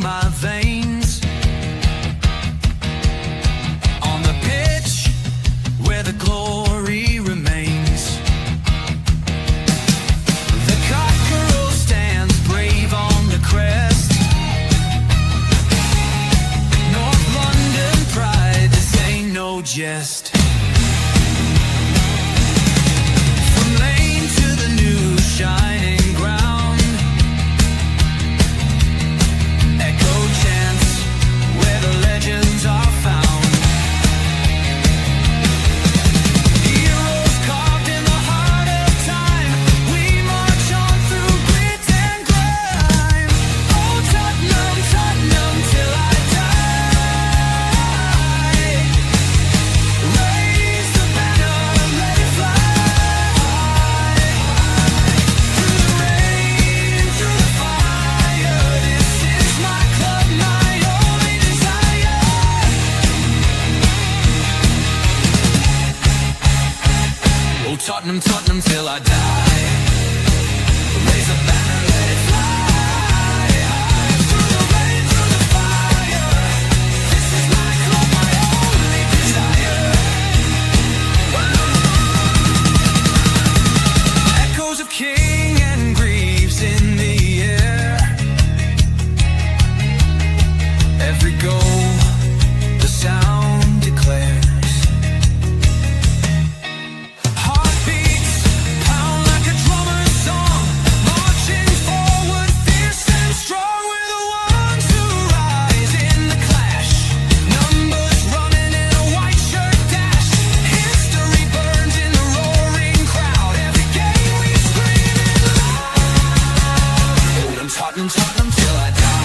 my veins. On the pitch where the glory remains, the cockerel stands brave on the crest. North London pride, this ain't no jest. From lane to the new shining ground, echo chants where the legends are found. Heroes carved in the heart of time, we march on through grit and grime. Oh Tottenham, Tottenham till I die. Raise the banner, let it fly. Through the rain, through the fire, this is my club, my only desire. Oh Tottenham, Tottenham till I die. Raise a banner, let it fly. Through the rain, through the fire, this is my club, my only desire. Echoes of king and Greaves in the air. Every goal, the sound declares. Heartbeats pound like a drummer's song, marching forward, fierce and strong. We're the ones who rise in the clash. Numbers running in a white shirt dash. History burns in the roaring crowd. Every game we scream it loud. Tottenham, Tottenham, Tottenham till I die.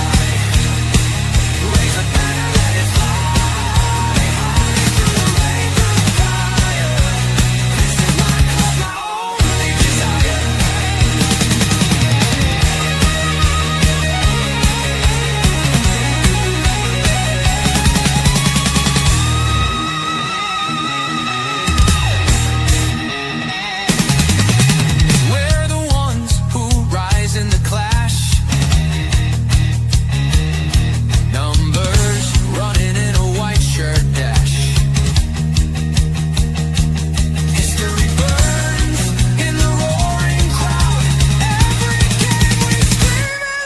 Raise a banner, let it fly. Through the rain, through the fire, this is my club, my only desire. We're the ones who rise in the clash. Numbers running in a white shirt dash. History burns in the roaring crowd. Every game we scream it loud.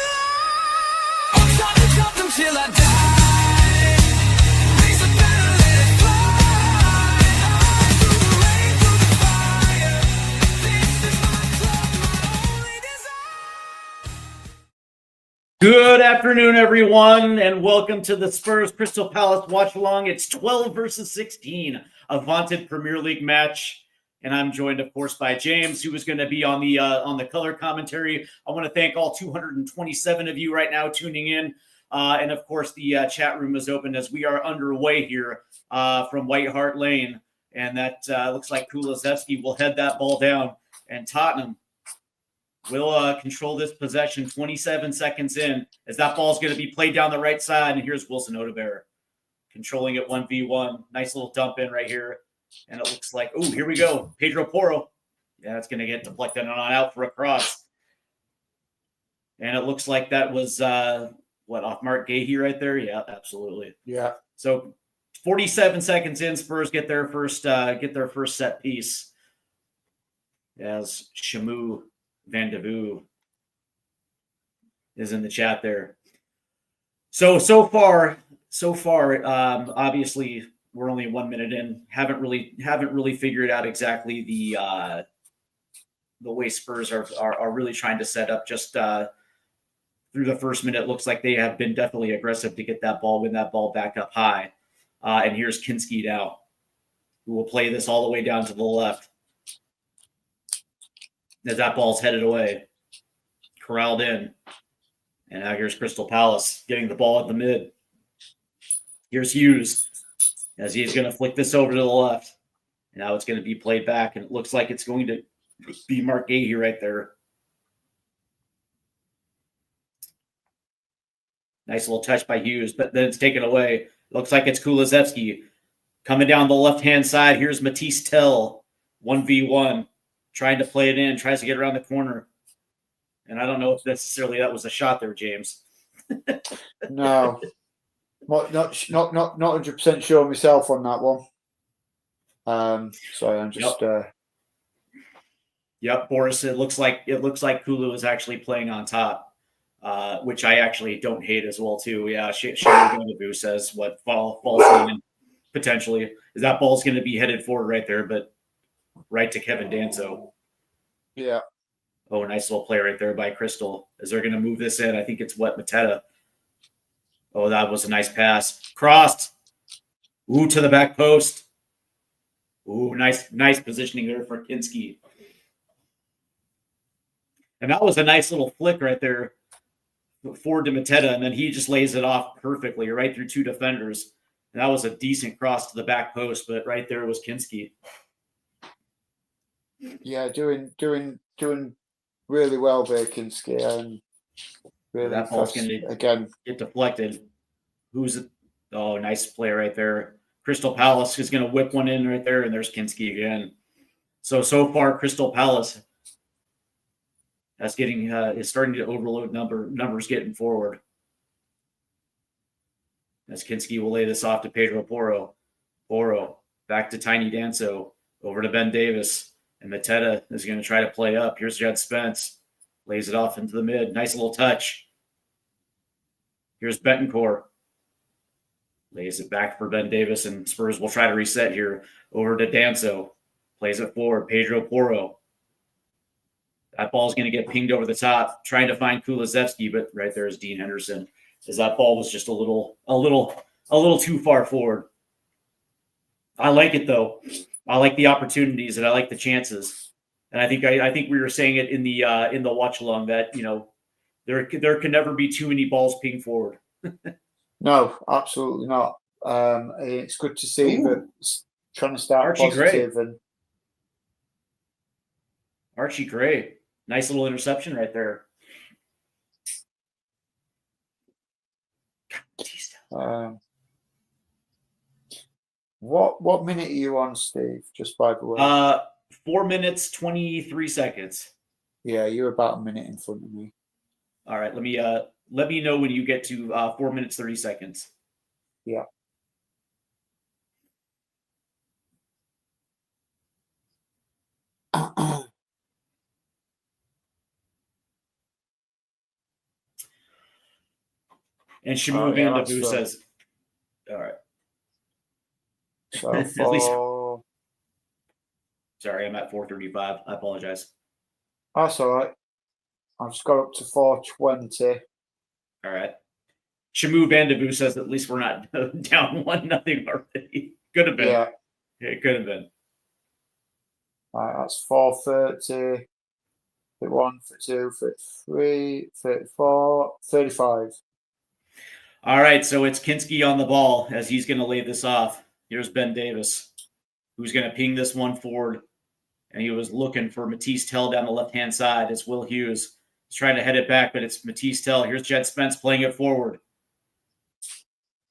Oh Tottenham, Tottenham till I die. Raise the banner, let it fly. Through the rain, through the fire, this is my club, my only desire. Good afternoon, everyone, and welcome to the Spurs Crystal Palace Watchalong. It's 12 versus 16, a vaunted Premier League match, and I'm joined, of course, by James, who is going to be on the color commentary. I want to thank all 227 of you right now tuning in, and of course, the chat room is open as we are underway here from White Hart Lane, and that looks like Kulusevski will head that ball down, and Tottenham will control this possession 27 seconds in as that ball's going to be played down the right side. And here's Wilson Odebear controlling it 1v1. Nice little dump in right here. And it looks like, oh, here we go. Pedro Porro. Yeah, it's going to get deflected on out for a cross. And it looks like that was, off Mark Gahey right there? Yeah, absolutely. Yeah. So 47 seconds in, Spurs get their first set piece as Shamu Van de Voo is in the chat there. So far, obviously we're only 1 minute in. Haven't really figured out exactly the way Spurs are really trying to set up. Just through the first minute, looks like they have been definitely aggressive to get that ball, win that ball back up high. And here's Kinski now, who will play this all the way down to the left. As that ball's headed away, corralled in. And now here's Crystal Palace getting the ball at the mid. Here's Hughes as he's going to flick this over to the left. And now it's going to be played back, and it looks like it's going to be Mark Gahey right there. Nice little touch by Hughes, but then it's taken away. Looks like it's Kulusevski coming down the left-hand side. Here's Matisse Tell, 1v1. Trying to play it in, tries to get around the corner. And I don't know if necessarily that was a shot there, James. No, not 100% sure myself on that one. Sorry, I'm just. Yep, Boris. It looks like Kulu is actually playing on top, which I actually don't hate as well too. Yeah, Shamu says what false line potentially is that ball's going to be headed forward right there, but right to Kevin Danso. Yeah. Oh, nice little play right there by Crystal. As they're going to move this in, I think it's Mateta. Oh, that was a nice pass. Crossed. Ooh, to the back post. Ooh, nice positioning there for Kinski. And that was a nice little flick right there forward to Mateta, and then he just lays it off perfectly right through two defenders. And that was a decent cross to the back post, but right there was Kinski. Yeah, doing really well there, Kinski, and really that ball's going to again get deflected. Oh, nice play right there. Crystal Palace is going to whip one in right there, and there's Kinski again. So far, Crystal Palace is starting to overload numbers getting forward. As Kinski will lay this off to Pedro Porro. Porro back to Tiny Danso, over to Ben Davis, and Mateta is going to try to play up. Here's Jed Spence, lays it off into the mid. Nice little touch. Here's Betancourt. Lays it back for Ben Davis, and Spurs will try to reset here. Over to Danso. Plays it forward. Pedro Porro. That ball's going to get pinged over the top, trying to find Kulusevski, but right there is Dean Henderson. As that ball was just a little too far forward. I like it though. I like the opportunities and I like the chances. And I think we were saying it in the watch along that there can never be too many balls pinged forward. No, absolutely not. It's good to see that trying to start Archie positive Gray. and Archie Gray, nice little interception right there. What minute are you on, Steve? Just by the way. 4 minutes 23 seconds. Yeah, you're about a minute in front of me. All right, let me know when you get to 4 minutes 30 seconds. Yeah. And Shamu Vandavu says, all right. So sorry, I'm at 4:35. I apologize. That's all right. I've just got up to 4:20. All right. Shamu Vandavu says at least we're not down 1-0 already. Could have been. Yeah. It could have been. All right, that's 4:30. 31, 32, 33, 34, 35. All right, so it's Kinski on the ball as he's going to lay this off. Here's Ben Davis, who's going to ping this one forward. And he was looking for Matisse Tell down the left-hand side. It's Will Hughes. He's trying to head it back, but it's Matisse Tell. Here's Jed Spence playing it forward.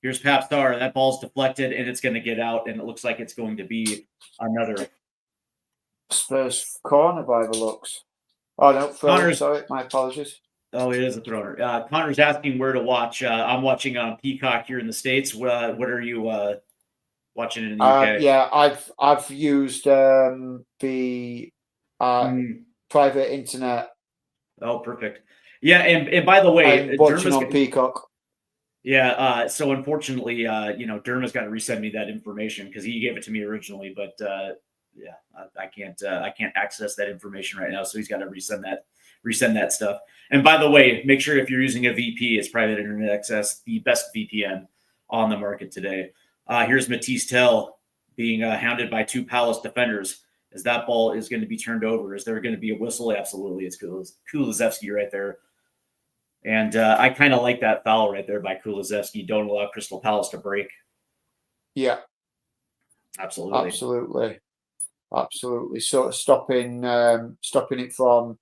Here's Pap Star. That ball's deflected, and it's going to get out, and it looks like it's going to be another. Spurs corner by the looks. Oh, no, sorry, my apologies. Oh, it is a thrower. Connor's asking where to watch. I'm watching on Peacock here in the States. What are you watching in the UK? Yeah, I've used the private internet. Oh, perfect. Yeah, and by the way, I'm watching on Peacock. Yeah, so unfortunately, Derma's got to resend me that information because he gave it to me originally, but yeah, I can't access that information right now, so he's got to resend that stuff. And by the way, make sure if you're using a VP, it's private internet access, the best VPN on the market today. Here's Matisse Tell being hounded by two Palace defenders as that ball is going to be turned over. Is there going to be a whistle? Absolutely. It's Kulusevski right there. And I kind of like that foul right there by Kulusevski. Don't allow Crystal Palace to break. Yeah. Absolutely. So stopping it from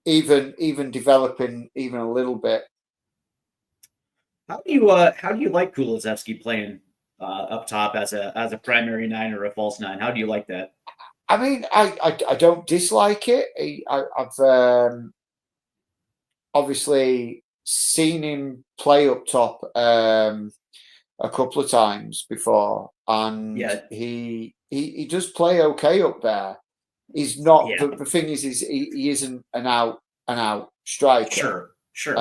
even developing even a little bit. How do you like Kulusevski playing up top as a primary 9 or a false 9? How do you like that? I mean, I don't dislike it. I've obviously seen him play up top a couple of times before, and Yeah. he does play okay up there. He's not. Yeah. The thing is he isn't an out striker. Sure.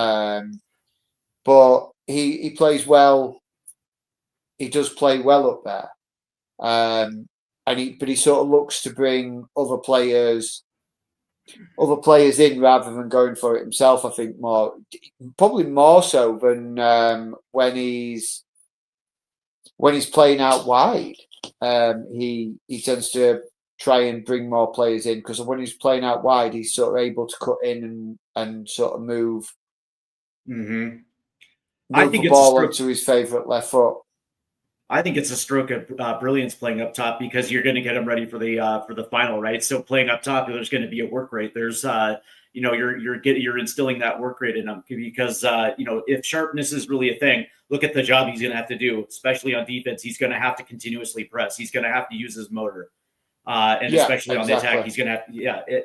But he plays well. He does play well up there. But he sort of looks to bring other players in rather than going for it himself. I think probably more so than when he's playing out wide. He tends to try and bring more players in, because when he's playing out wide, he's sort of able to cut in and sort of move I think the it's a ball stroke. onto his favourite left foot. I think it's a stroke of brilliance playing up top, because you're going to get him ready for the final, right? So playing up top, there's going to be a work rate. There's you're instilling that work rate in him, because if sharpness is really a thing, look at the job he's going to have to do, especially on defense. He's going to have to continuously press. He's going to have to use his motor, and especially on the attack, he's going to have.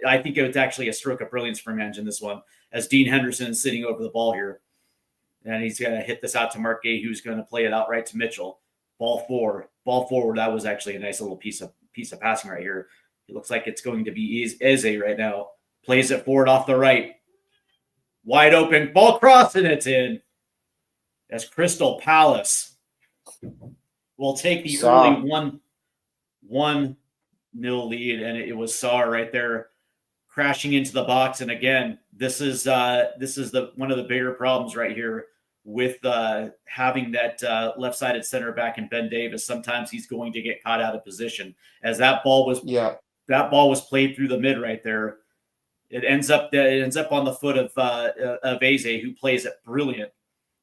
I think it's actually a stroke of brilliance for Mange in this one, as Dean Henderson is sitting over the ball here, and he's going to hit this out to Mark Gay, who's going to play it out right to Mitchell. Ball forward. That was actually a nice little piece of passing right here. It looks like it's going to be Eze right now. Plays it forward off the right. Wide open. Ball crossing, it's in. As Crystal Palace will take the early 1-0 lead, and it was Sarr right there crashing into the box. And again, this is the one of the bigger problems right here with having that left-sided center back in Ben Davis. Sometimes he's going to get caught out of position, as that ball was played through the mid right there. It ends up on the foot of Eze, who plays it brilliant.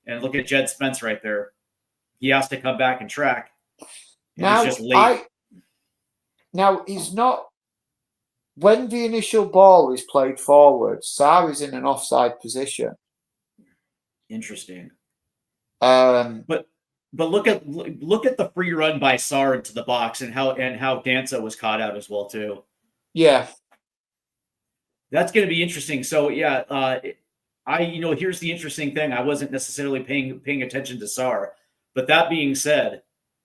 And look at Jed Spence right there. He has to come back and track. And he's just late. Now he's not. When the initial ball is played forward, Sarr is in an offside position. Interesting. But look at the free run by Sarr into the box, and how Danza was caught out as well too. Yeah, that's going to be interesting. So here's the interesting thing. I wasn't necessarily paying attention to Sarr, but that being said,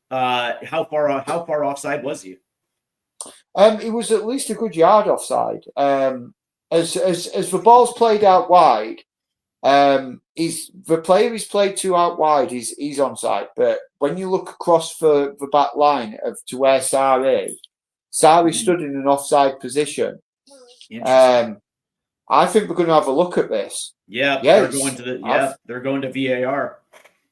how far offside was he? He was at least a good yard offside. As the ball's played out wide. The player he's played to out wide, he's onside. But when you look across the back line to where Sarr is stood in an offside position. I think we're going to have a look at this. Yeah, they're going to VAR,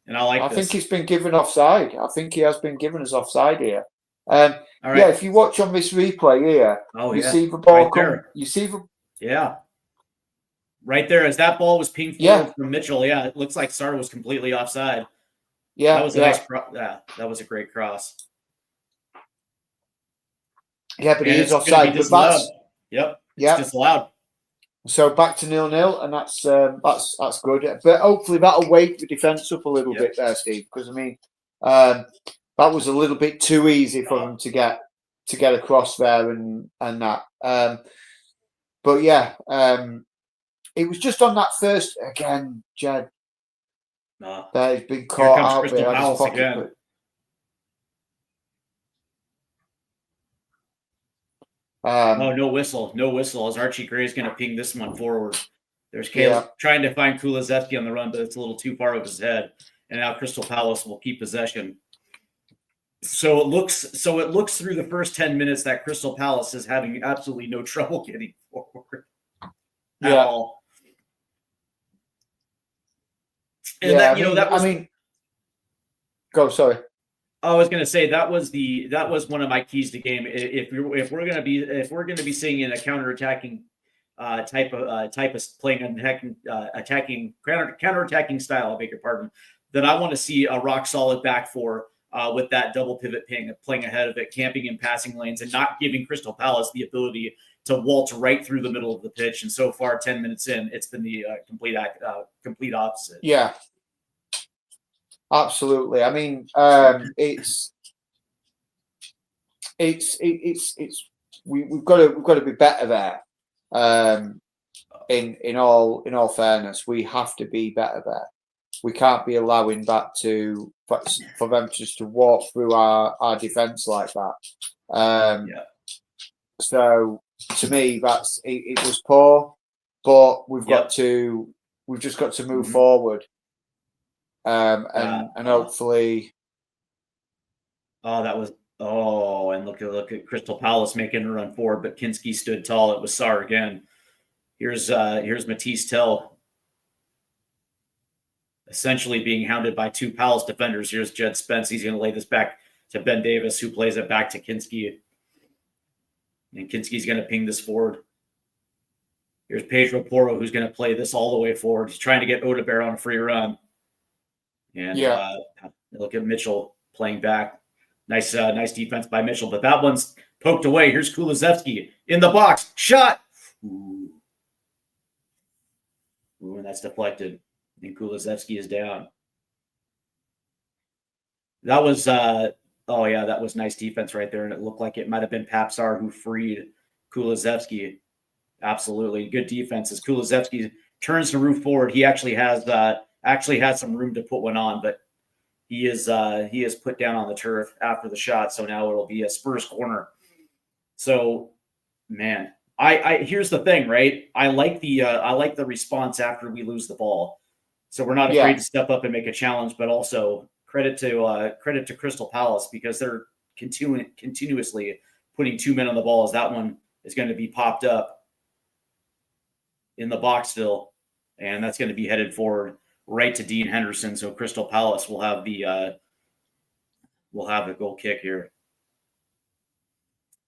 and I think he's been given offside. I think he has been given as offside here. Right. Yeah, if you watch on this replay here, see the ball come. You see the right there, as that ball was pinged forward from Mitchell. Yeah, it looks like Sarr was completely offside. Yeah, that was a nice. That was a great cross. Yeah, but he is offside. Yep. It's disallowed. So back to 0-0, and that's good. But hopefully that'll wake the defence up a little bit there, Steve. Because I mean, that was a little bit too easy for them to get across there and that. But yeah, it was just on that first again, Jed. That he's been caught out there on his pocket. No whistle, as Archie Gray is going to ping this one forward. There's Caleb trying to find Kulusevski on the run, but it's a little too far over his head. And now Crystal Palace will keep possession. So it looks through the first 10 minutes that Crystal Palace is having absolutely no trouble getting forward at all. And go. Sorry. I was going to say that was one of my keys to game. If we're going to be seeing in a counterattacking type of playing an counterattacking style, I beg your pardon, then I want to see a rock solid back four with that double pivot playing ahead of it, camping in passing lanes, and not giving Crystal Palace the ability to waltz right through the middle of the pitch. And so far, 10 minutes in, it's been the complete opposite. Yeah. Absolutely. I mean, it's we've got to be better there. in all fairness, we have to be better there. We can't be allowing that for them just to walk through our defence like that. So to me, it was poor, but we've just got to move forward, and hopefully. And look at Crystal Palace making a run forward, but Kinski stood tall. It was Sarr again. Here's Matisse Tell, essentially being hounded by two Palace defenders. Here's Jed Spence. He's going to lay this back to Ben Davis, who plays it back to Kinski. And Kinski's going to ping this forward. Here's Pedro Porro, who's going to play this all the way forward. He's trying to get Odebear on a free run. And look at Mitchell playing back. Nice defense by Mitchell, but that one's poked away. Here's Kulusevski in the box. Shot. Ooh, and that's deflected. And Kulusevski is down. That was that was nice defense right there, and it looked like it might have been Papsar who freed Kulusevski. Absolutely good defense as Kulusevski turns to move forward. He actually has some room to put one on, but he is put down on the turf after the shot. So now it'll be a Spurs corner. So, man, I here's the thing, right? I like the response after we lose the ball. So we're not afraid to step up and make a challenge, but also credit to Crystal Palace because they're continuously putting two men on the ball as that one is going to be popped up in the box still, and that's going to be headed forward right to Dean Henderson. So Crystal Palace will have the goal kick here.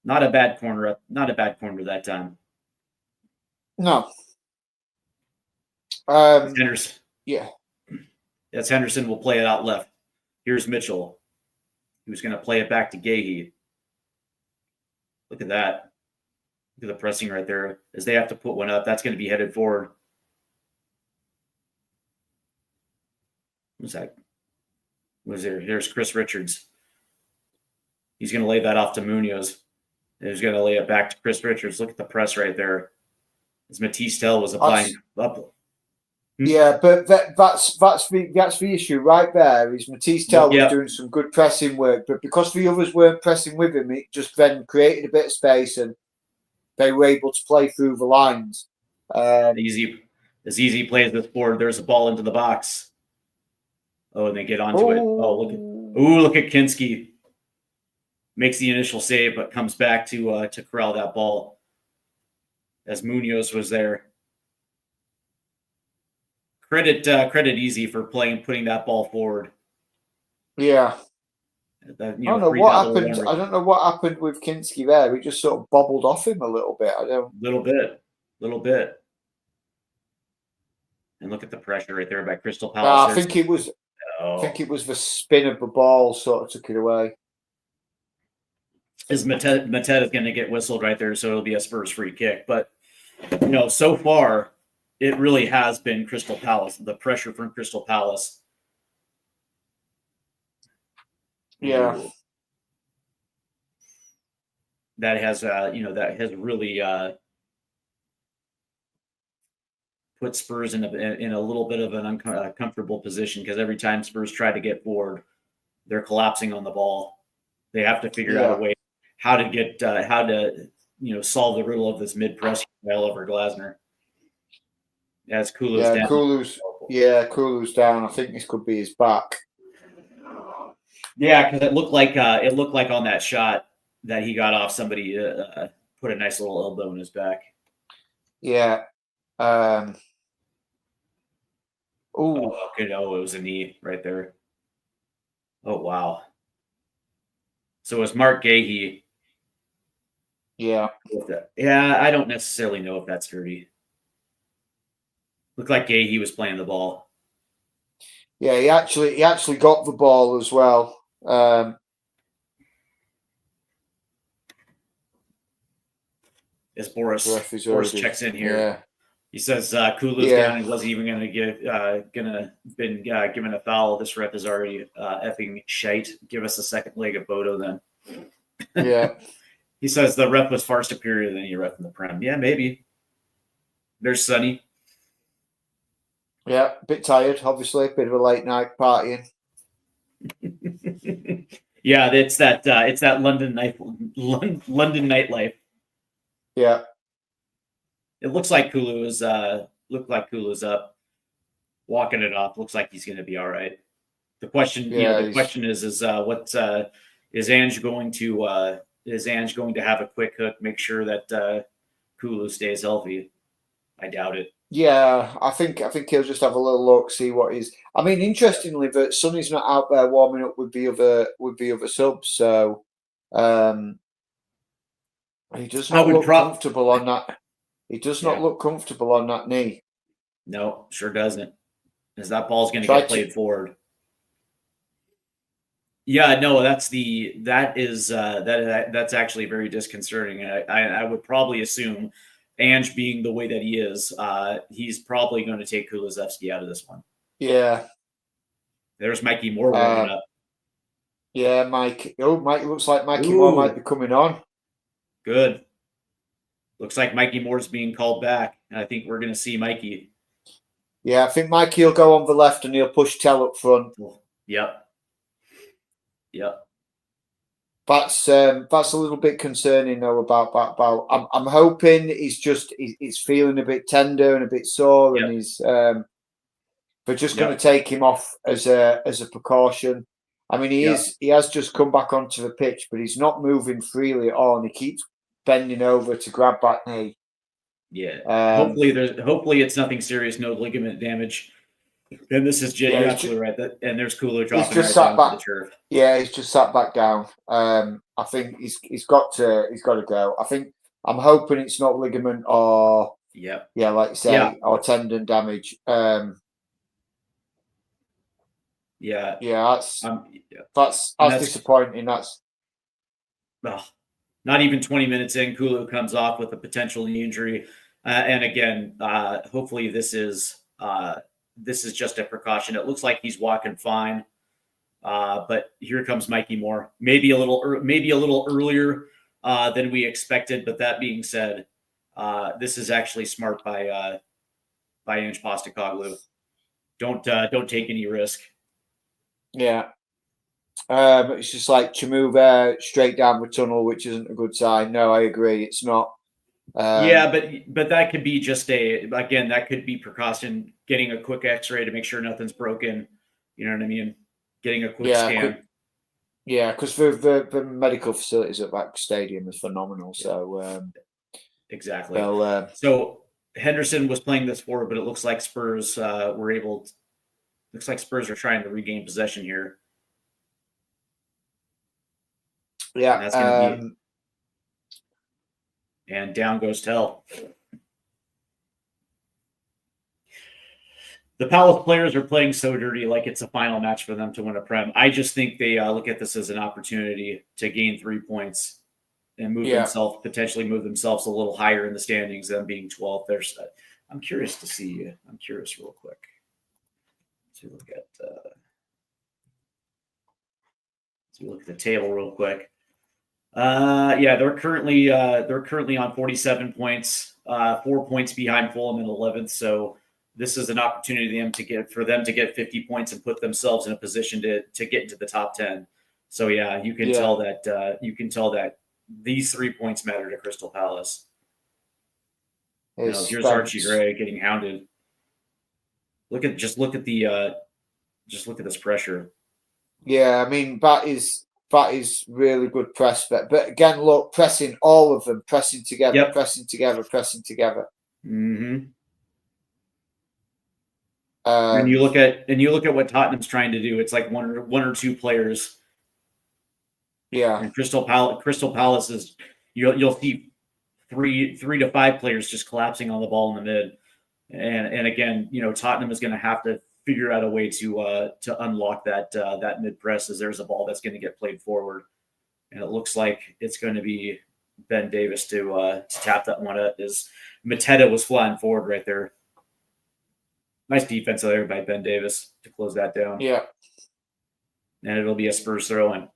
Not a bad corner that time. No. Henderson. Yeah. That's Henderson will play it out left. Here's Mitchell, who's going to play it back to Gahey. Look at that. Look at the pressing right there as they have to put one up. That's going to be headed forward. Who's that? Was there? Here's Chris Richards. He's going to lay that off to Munoz. He's going to lay it back to Chris Richards. Look at the press right there. As Matisse Tell was applying up. Yeah, but that's the issue right there. Is Matisse Tell was doing some good pressing work, but because the others weren't pressing with him, it just then created a bit of space, and they were able to play through the lines. Easy plays this forward. There's a ball into the box. Oh, and they get onto it. Oh, look at Kinski. Makes the initial save, but comes back to corral that ball. As Munoz was there. Credit Easy for putting that ball forward. Yeah. I don't know what happened. I don't know what happened with Kinski there. We just sort of bobbled off him a little bit. Little bit. And look at the pressure right there by Crystal Palace. I think it was the spin of the ball sort of took it away. Is Mateta is going to get whistled right there, so it'll be a Spurs free kick. But so far, it really has been Crystal Palace. The pressure from Crystal Palace. Yeah. That has really put Spurs in a little bit of an uncomfortable position because every time Spurs try to get forward, they're collapsing on the ball. They have to figure out a way how to solve the riddle of this mid press by Oliver Glasner. As Kulu's down. Kulu's down. I think this could be his back. Yeah, because it looked like on that shot that he got off, somebody put a nice little elbow in his back. Yeah. It was a knee right there. Oh wow. So it was Mark Gahey. Yeah. Yeah, I don't necessarily know if that's dirty. Looked like Gahey was playing the ball. Yeah, he actually got the ball as well. As Boris checks in here, yeah. He says Kulu's down. He wasn't even going to been given a foul. This ref is already effing shite. Give us a second leg of Bodo then. Yeah. He says the ref was far superior than any ref in the Prem. Yeah, maybe. There's Sonny. Yeah, a bit tired, obviously. Bit of a late night partying. Yeah, it's that London nightlife. Yeah. It looks like Kulu's up, walking it off. Looks like he's going to be all right. The question, Yeah. the question is what is Ange going to have a quick hook, make sure that Kulu stays healthy? I doubt it. Yeah, I think he'll just have a little look, see what he's. I mean, interestingly, that Sonny's not out there warming up with the other subs, so he does not look comfortable on that. He does not look comfortable on that knee. No, sure doesn't. Because that ball's going to get played forward. Yeah, no, that's actually very disconcerting. I would probably assume, Ange being the way that he is, he's probably going to take Kulusevski out of this one. Yeah. There's Mikey Moore warming up. Yeah, Mike. Oh, Mike looks like Mikey Moore might be coming on. Good. Looks like Mikey Moore's being called back. And I think we're going to see Mikey. Yeah, I think Mikey will go on the left and he'll push Tell up front. Yep. That's a little bit concerning though about. I'm hoping he's feeling a bit tender and a bit sore, and he's they're just going to take him off as a precaution. I mean, he has just come back onto the pitch, but he's not moving freely at all, and he keeps bending over to grab that knee. Yeah. Hopefully it's nothing serious, no ligament damage. And this is you're absolutely right. And there's Kulu dropping right down to the turf. Yeah, he's just sat back down. I think he's got to go. I'm hoping it's not ligament or like you say, or tendon damage. That's disappointing. That's not even 20 minutes in, Kulu comes off with a potential knee injury. And again, hopefully this is just a precaution. It looks like he's walking fine. But here comes Mikey Moore. Maybe a little earlier than we expected. But that being said, this is actually smart by Ange Postecoglou. Don't take any risk. Yeah. It's just like to move straight down the tunnel, which isn't a good sign. No, I agree. It's not. But that could be just that could be precaution, getting a quick X-ray to make sure nothing's broken. You know what I mean? Getting a quick scan. Because the medical facilities at that stadium is phenomenal. So exactly. So Henderson was playing this forward, but it looks like Spurs Looks like Spurs are trying to regain possession here. Yeah, and that's going to be. And down goes Tell. The Palace players are playing so dirty, like it's a final match for them to win a Prem. I just think they look at this as an opportunity to gain 3 points and potentially move themselves a little higher in the standings than being 12th. I'm curious to see. I'm curious real quick. Let's look at the table real quick. They're currently on 47 points, 4 points behind Fulham in 11th. So this is an opportunity for them to get 50 points and put themselves in a position to get into the top 10. So you can tell that these 3 points matter to Crystal Palace. Here's Archie Gray getting hounded. Look at this pressure. Yeah, I mean that is really good press, but again, look, pressing all of them, pressing together. Mm-hmm. And you look at what Tottenham's trying to do. It's like one or two players. Yeah. And Crystal Palace is you'll see three to five players just collapsing on the ball in the mid. And again, Tottenham is going to have to figure out a way to unlock that mid press, as there's a ball that's going to get played forward, and it looks like it's going to be Ben Davis to tap that one up, as Mateta was flying forward right there. Nice defense there by Ben Davis to close that down. Yeah, and it'll be a Spurs throw-in.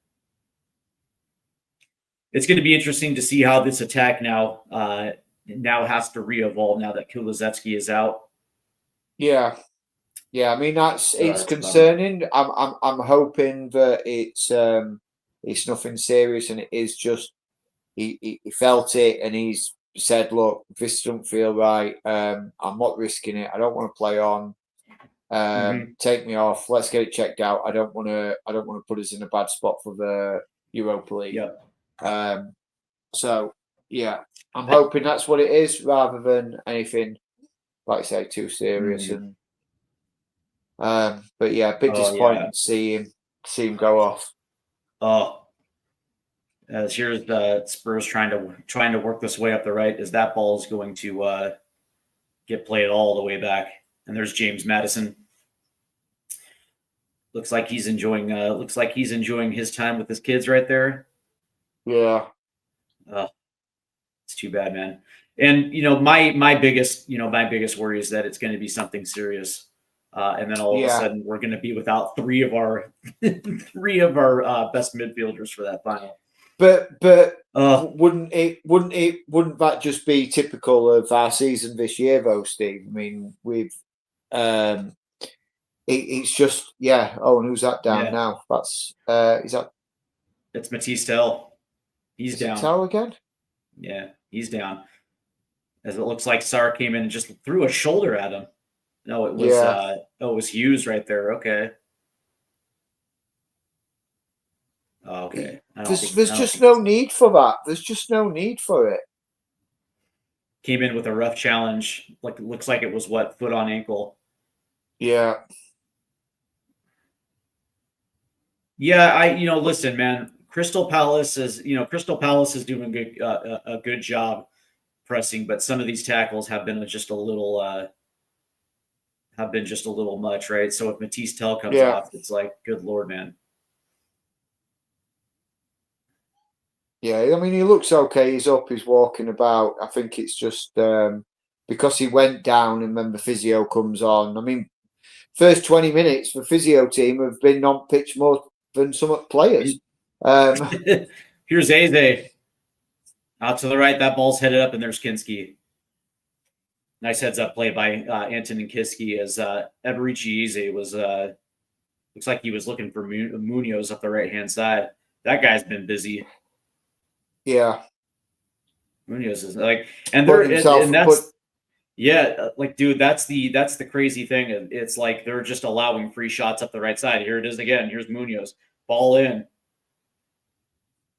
It's going to be interesting to see how this attack now now has to re-evolve now that Kulusevski is out. Yeah. Yeah, I mean it's it's concerning. I'm hoping that it's nothing serious and it is just he felt it and he's said, look, this doesn't feel right. I'm not risking it. I don't want to play on. Take me off. Let's get it checked out. I don't want to put us in a bad spot for the Europa League. Yeah. So yeah, I'm hoping that's what it is rather than anything, like I say, too serious. And but yeah, a bit disappointing to see him go off. Oh, as here's the Spurs trying to work this way up the right, as that ball is going to get played all the way back. And there's James Madison. Looks like he's enjoying his time with his kids right there. Yeah. It's too bad, man. And my biggest worry is that it's going to be something serious. And then all of a sudden we're going to be without three of our best midfielders for that final. But wouldn't that just be typical of our season this year, though, Steve? I mean, we've it's just Oh, and who's that down now? That's it's Matisse Tell. He's down. Tell again? Yeah, he's down. As it looks like Sarr came in and just threw a shoulder at him. No, it was it was Hughes right there. Okay. Oh, okay. There's just no need for that. There's just no need for it. Came in with a rough challenge. Like it looks like it was foot on ankle. Yeah. Yeah, listen, man. Crystal Palace is doing a good job pressing, but some of these tackles have been just a little much, right? So if Matisse Tell comes off, it's like, good Lord, man. Yeah, I mean, he looks okay. He's up, he's walking about. I think it's just because he went down and then the physio comes on. I mean, first 20 minutes, the physio team have been on pitch more than some players. Here's Eze. Out to the right, that ball's headed up, and there's Kinski. Nice heads-up play by Anton and Kinski as Eberici Eze was looks like he was looking for Munoz up the right-hand side. That guy's been busy. Yeah. Munoz is like, and that's dude, that's the crazy thing. It's like they're just allowing free shots up the right side. Here it is again. Here's Munoz. Ball in.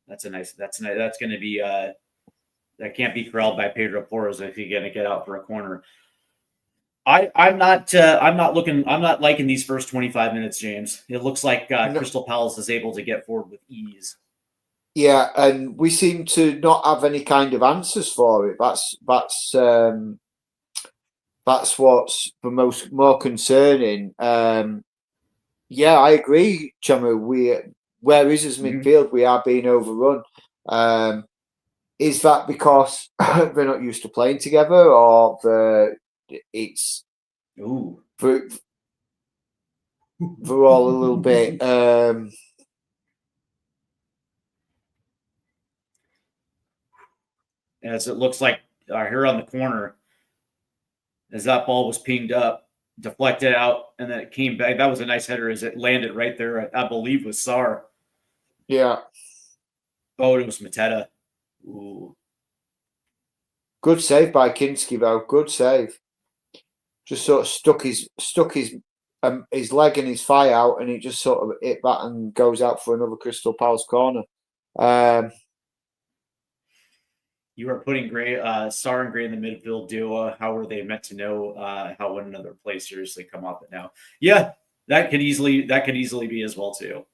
That's going to be that can't be corralled by Pedro Porras if you're going to get out for a corner. I'm not liking these first 25 minutes, James. It looks like Crystal Palace is able to get forward with ease. Yeah, and we seem to not have any kind of answers for it. That's what's the more concerning. Yeah, I agree, Chamu. Where is his midfield? We are being overrun. Is that because they're not used to playing together, or it's they're all a little bit as it looks like here on the corner, as that ball was pinged up, deflected out, and then it came back. That was a nice header as it landed right there, I believe, with Sarr. Yeah. Oh, it was Mateta. Ooh. Good save by Kinski, though. Good save. Just sort of stuck his leg and his thigh out, and he just sort of hit that and goes out for another Crystal Palace corner. You are putting Sarr and Gray in the midfield duo. How were they meant to know how one another play? Seriously, come off it now. Yeah, that could easily be as well too.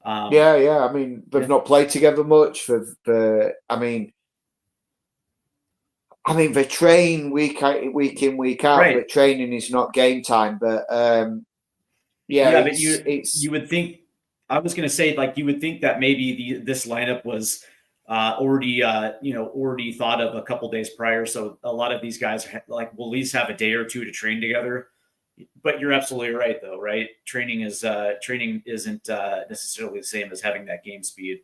Yeah. I mean, they've not played together much. I mean, they train week in, week out. Right. But training is not game time. But but you would think. I was going to say, like, you would think that maybe this lineup was already thought of a couple days prior. So a lot of these guys will at least have a day or two to train together. But you're absolutely right, though, right? Training isn't necessarily the same as having that game speed.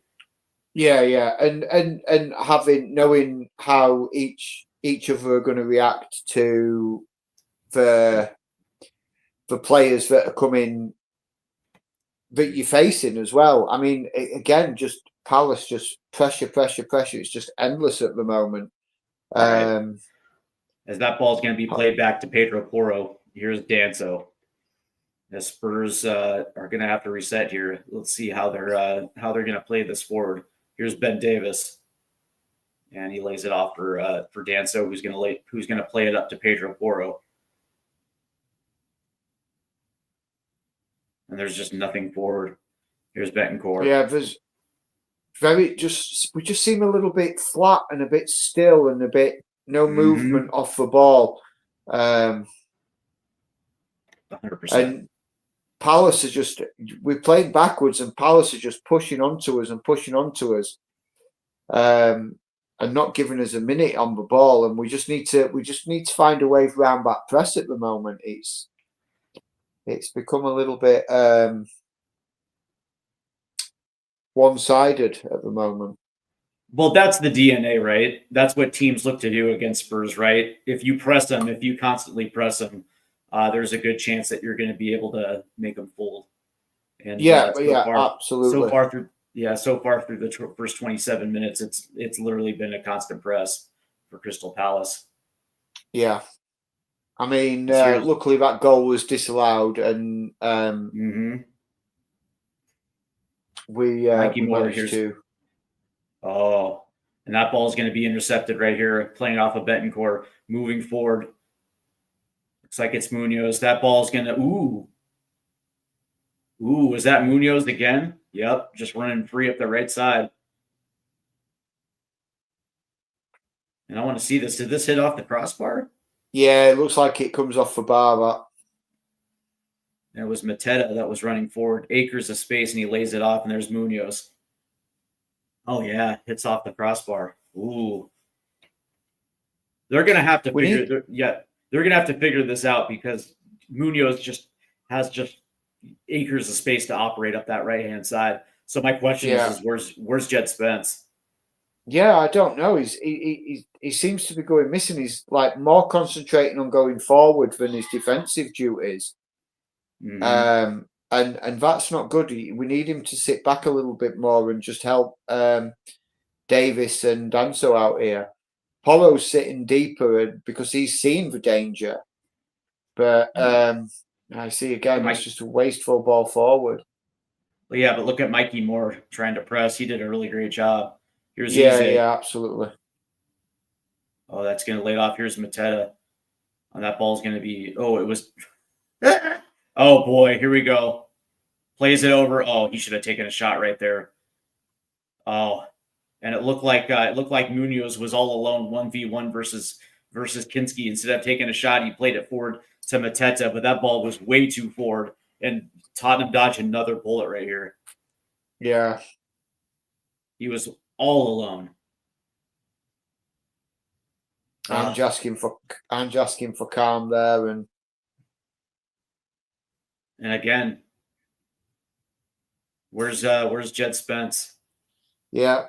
Yeah, and knowing how each each other are going to react to the players that are coming that you're facing as well. I mean, again, just Palace, just pressure. It's just endless at the moment. Right. As that ball is going to be played back to Pedro Porro. Here's Danso. The Spurs are going to have to reset here. Let's see how they're going to play this forward. Here's Ben Davis, and he lays it off for Danso, who's going to play it up to Pedro Porro. And there's just nothing forward. Here's Betancourt. Yeah, there's we just seem a little bit flat and a bit still and a bit no movement off the ball. 100%. And Palace are just, we're playing backwards and Palace are just pushing onto us and not giving us a minute on the ball. And we just need to find a way around that press at the moment. It's become a little bit one-sided at the moment. Well, that's the DNA, right? That's what teams look to do against Spurs, right? If you press them, if you constantly press them, there's a good chance that you're going to be able to make them fold. And absolutely. So far through the first 27 minutes, it's literally been a constant press for Crystal Palace. Yeah, I mean, luckily that goal was disallowed, and we managed to. Oh, and that ball is going to be intercepted right here, playing off of Betancourt, moving forward. Looks like it's Munoz. That ball is going to, is that Munoz again? Yep, just running free up the right side. And I want to see this. Did this hit off the crossbar? Yeah, it looks like it comes off the bar. And it was Mateta that was running forward. Acres of space, and he lays it off, and there's Munoz. Oh, yeah, hits off the crossbar. Ooh. They're going to have to they're going to have to figure this out because Munoz has acres of space to operate up that right-hand side. So my question is where's Jed Spence? Yeah, I don't know. He seems to be going missing. He's like more concentrating on going forward than his defensive duties. And that's not good. We need him to sit back a little bit more and just help Davis and Danso out here. Porro's sitting deeper because he's seen the danger. But I see again, it's just a wasteful ball forward. Well, yeah, but look at Mikey Moore trying to press. He did a really great job. Here's yeah, absolutely. Oh, that's going to lay it off. Here's Mateta. And that ball's going to be, it was. Oh, boy, here we go. Plays it over. Oh, he should have taken a shot right there. Oh, and it looked like Munoz was all alone 1v1 versus Kinski. Instead of taking a shot, he played it forward to Mateta, but that ball was way too forward, and Tottenham dodged another bullet right here. Yeah. He was all alone. I'm just asking for calm there, and again, where's Jed Spence? Yeah,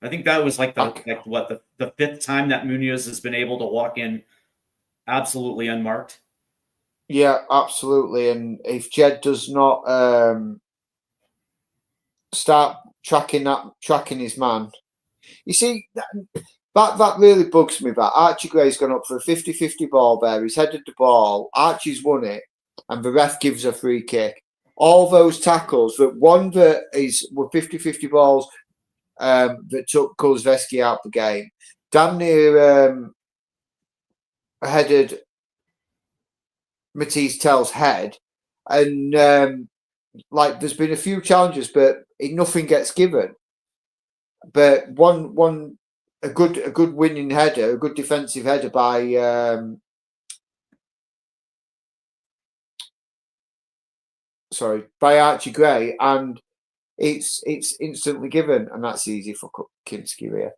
I think that was the fifth time that Munoz has been able to walk in absolutely unmarked. Yeah, absolutely. And if Jed does not start tracking his man, you see that really bugs me. That Archie Gray's gone up for a 50-50 ball there. He's headed the ball. Archie's won it, and the ref gives a free kick. All those tackles, were 50-50 balls that took Kulusevski out the game. Damn near headed Matisse Tell's head, and there's been a few challenges, but nothing gets given. But a good winning header, a good defensive header by Archie Gray, and it's instantly given, and that's easy for Kinski here.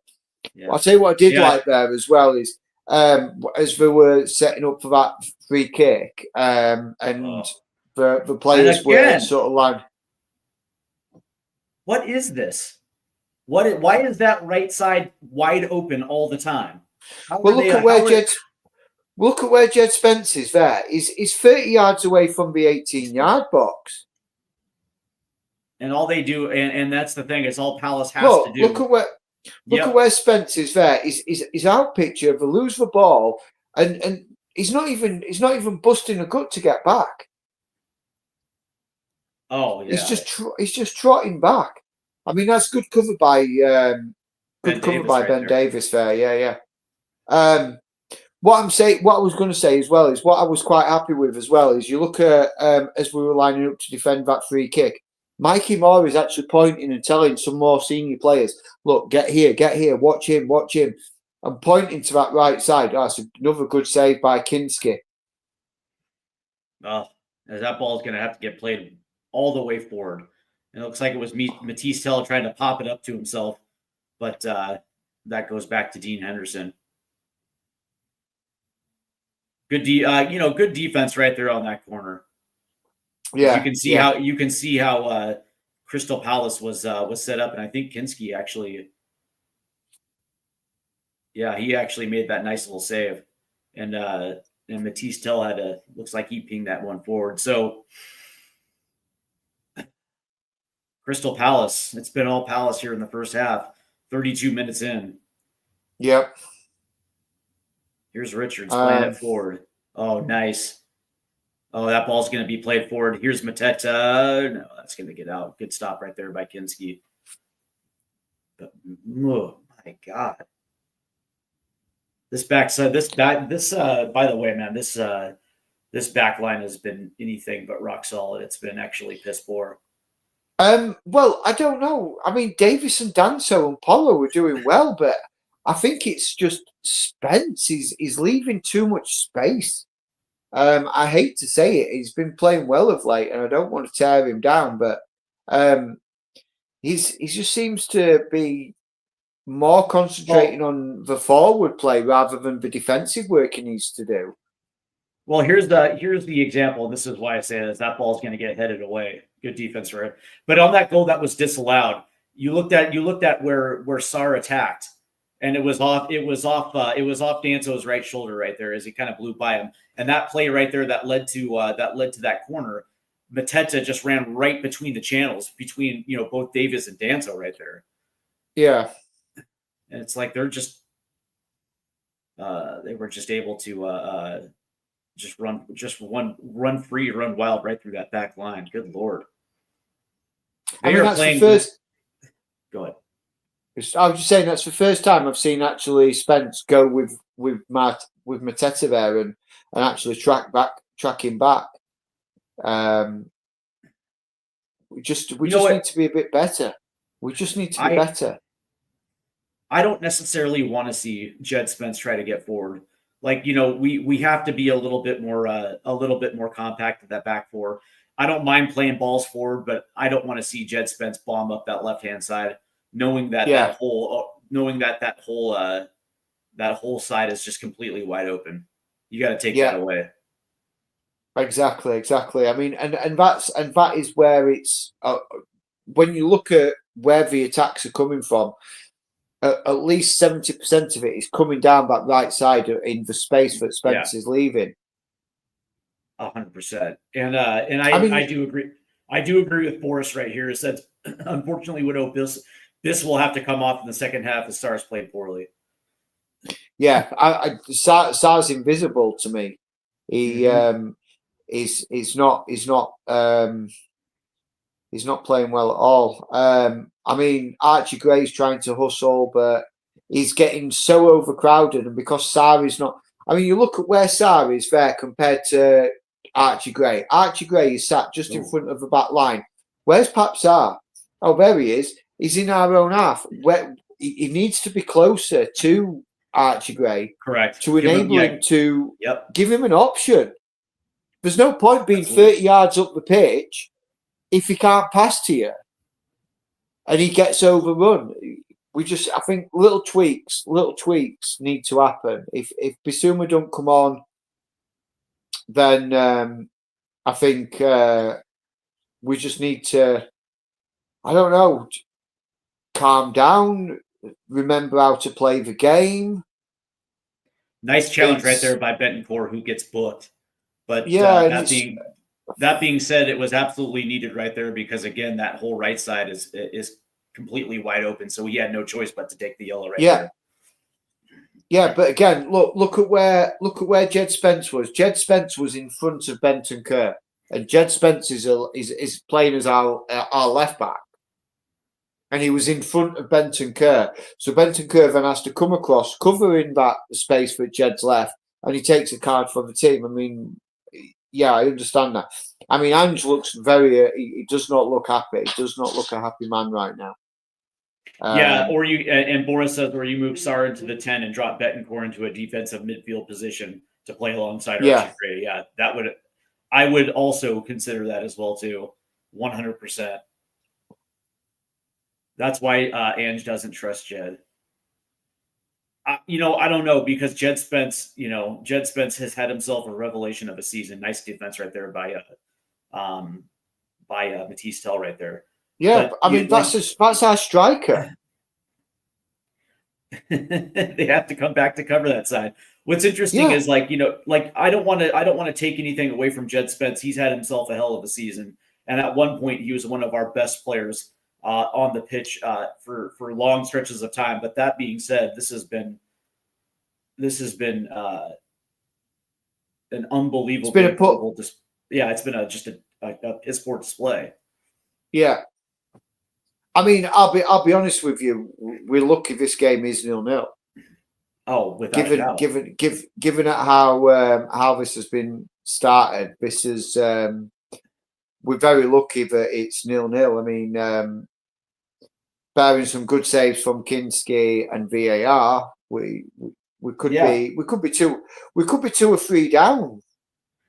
Yeah. I'll tell you what I did like there as well is as they were setting up for that free kick, and the players were sort of like, what is this? Why is that right side wide open all the time? How Well, are they? look at where Jed Spence is there. He's 30 yards away from the 18-yard box. And all they do, and that's the thing, is all Palace has to Look, do. look at where Spence is there. He's out picture. They lose the ball, and he's not even busting a gut to get back. Oh yeah, He's just trotting back. I mean, that's good cover by Ben Davis there. Yeah. What I was going to say as well is what I was quite happy with as well is you look at as we were lining up to defend that free kick. Mikey Moore is actually pointing and telling some more senior players, "Look, get here, watch him," and pointing to that right side. Oh, that's another good save by Kinski. Oh, that ball is going to have to get played all the way forward. And it looks like it was Matisse Tell trying to pop it up to himself, but that goes back to Dean Henderson. Good defense right there on that corner. Yeah, you can see how Crystal Palace was set up, and I think Kinski actually, he actually made that nice little save, and Matisse Tell looks like he pinged that one forward. So Crystal Palace, it's been all Palace here in the first half. 32 minutes in. Yep. Here's Richards playing it forward. Oh, nice. Oh, that ball's going to be played forward. Here's Mateta. No, that's going to get out. Good stop right there by Kinski. But, oh, my God. This backside, by the way, man, this back line has been anything but rock solid. It's been actually piss poor. Well, I don't know. I mean, Davis and Danso and Polo were doing well, but I think it's just Spence. He's leaving too much space. I hate to say it. He's been playing well of late, and I don't want to tear him down, but he just seems to be more concentrating on the forward play rather than the defensive work he needs to do. Well, here's the example. This is why I say this. That ball's going to get headed away. Good defense for it. But on that goal that was disallowed, you looked at where Sarr attacked, and it was off Danso's right shoulder right there as he kind of blew by him. And that play right there that led to that corner, Mateta just ran right between the channels between both Davis and Danso right there. Yeah, and it's like they're just they were just able to just run free, run wild right through that back line. Good Lord. I mean, that's the first. Go ahead. I was just saying that's the first time I've seen actually Spence go with Mateta there and actually track him back. We just need to be a bit better. We just need to be better. I don't necessarily want to see Jed Spence try to get forward. Like, we have to be a little bit more compact at that back four. I don't mind playing balls forward, but I don't want to see Jed Spence bomb up that left-hand side, knowing that that whole side is just completely wide open. You got to take that away. Exactly. I mean, and that is where it's when you look at where the attacks are coming from. At least 70% of it is coming down that right side in the space that Spence is leaving. 100%, and I do agree. I do agree with Boris right here. It says, unfortunately, Widow, this will have to come off in the second half. The Stars played poorly. Yeah, Sar's invisible to me. He he's not playing well at all. I mean, Archie Gray's trying to hustle, but he's getting so overcrowded, and because Sarr is not. I mean, you look at where Sarr is there compared to Archie Gray. Archie Gray is sat just in front of the back line. Where's Pap Sarr? Oh, there he is. He's in our own half. Where he needs to be closer to Archie Gray, correct, to enable him to give him an option. There's no point being 30 yards up the pitch if he can't pass to you and he gets overrun. I think little tweaks need to happen. If Bissouma don't come on, then I think we just need to, I don't know, calm down, remember how to play the game. Nice challenge right It's- there by Betancourt, who gets booked. But Yeah, that being said, it was absolutely needed right there because again, that whole right side is completely wide open. So he had no choice but to take the yellow right yeah, there. yeah. But again, look at where Jed Spence was. Jed Spence was in front of Benton Kerr, and Jed Spence is playing as our left back, and he was in front of Benton Kerr. So Benton Kerr then has to come across, covering that space for Jed's left, and he takes a card for the team. I mean, yeah, I understand that. I mean, Ange looks very. He does not look happy. He does not look a happy man right now. Yeah, or you and Boris says, or you move Sar into the 10 and drop Betancourt into a defensive midfield position to play alongside Yeah. Archie Gray. Yeah, I would also consider that as well too, 100%. That's why Ange doesn't trust Jed. I don't know because Jed Spence has had himself a revelation of a season. Nice defense right there by Matisse Tell right there. Yeah, But I mean that's our striker. They have to come back to cover that side. What's interesting is I don't want to take anything away from Jed Spence. He's had himself a hell of a season, and at one point he was one of our best players on the pitch for long stretches of time. But that being said, this has been an unbelievable. It's been just a piss poor display. Yeah. I mean, I'll be honest with you. We're lucky this game is 0-0. Oh, without a doubt. Given at how this has been started, this is we're very lucky that it's 0-0. I mean, bearing some good saves from Kinski and VAR, we could be 2 or 3 down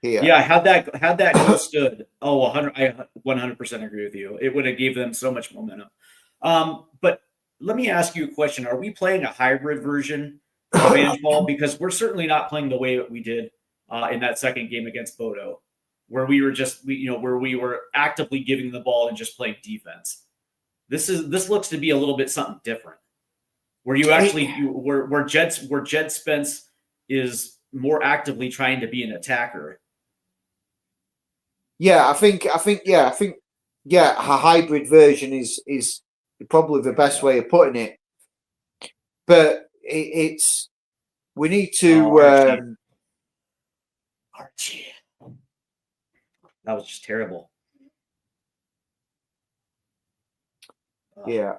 here. Yeah, had that goal stood, 100, I 100% agree with you. It would have gave them so much momentum. But let me ask you a question: are we playing a hybrid version of Ange Ball? Because we're certainly not playing the way that we did in that second game against Bodo, where we were actively giving the ball and just playing defense. This looks to be a little bit something different, where where Jed Spence is more actively trying to be an attacker. Yeah, I think a hybrid version is probably the best way of putting it. But it's we need to Archie. That was just terrible. Yeah.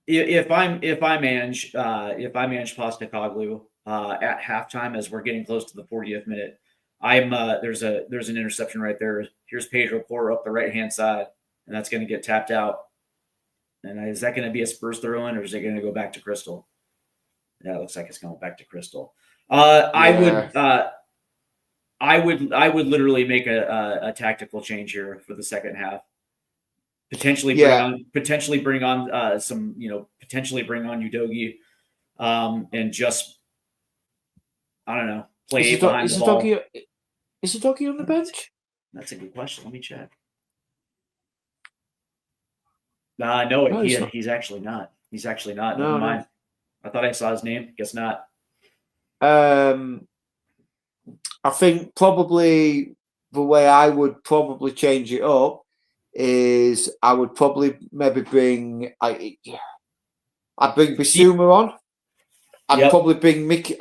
If I'm Ange Postecoglou at halftime as we're getting close to the 40th minute, there's an interception right there. Here's Pedro Porro up the right hand side, and that's going to get tapped out. And is that going to be a Spurs throw in, or is it going to go back to Crystal? Yeah, it looks like it's going back to Crystal. I would literally make a tactical change here for the second half. Potentially bring on some, potentially bring on Udogi, and just, I don't know, play behind the ball. Is Udogi on the bench? That's a good question. Let me check. No, he's actually not. He's actually not. Never mind. I thought I saw his name. Guess not. I think probably the way I would probably change it up is I would probably maybe bring Bissouma on. I'd probably bring Mickey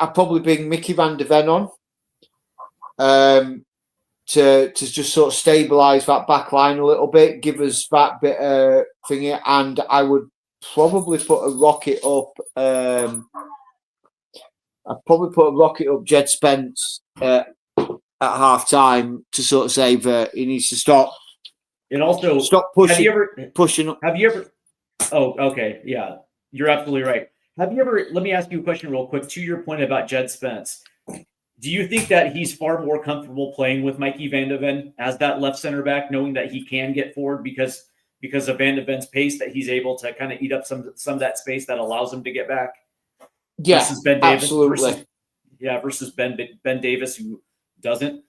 van der Ven on. To just sort of stabilise that back line a little bit, give us that bit of thingy, and I would probably put a rocket up. I'd probably put a rocket up Jed Spence at half time to sort of say that he needs to stop. And also, stop pushing. Have you ever? Oh, okay, yeah, you're absolutely right. Have you ever? Let me ask you a question real quick. To your point about Jed Spence, do you think that he's far more comfortable playing with Mikey van de Ven as that left center back, knowing that he can get forward because of van de Ven's pace, that he's able to kind of eat up some of that space that allows him to get back? Yeah, versus Ben Davis, absolutely. Versus Ben Davis, who doesn't.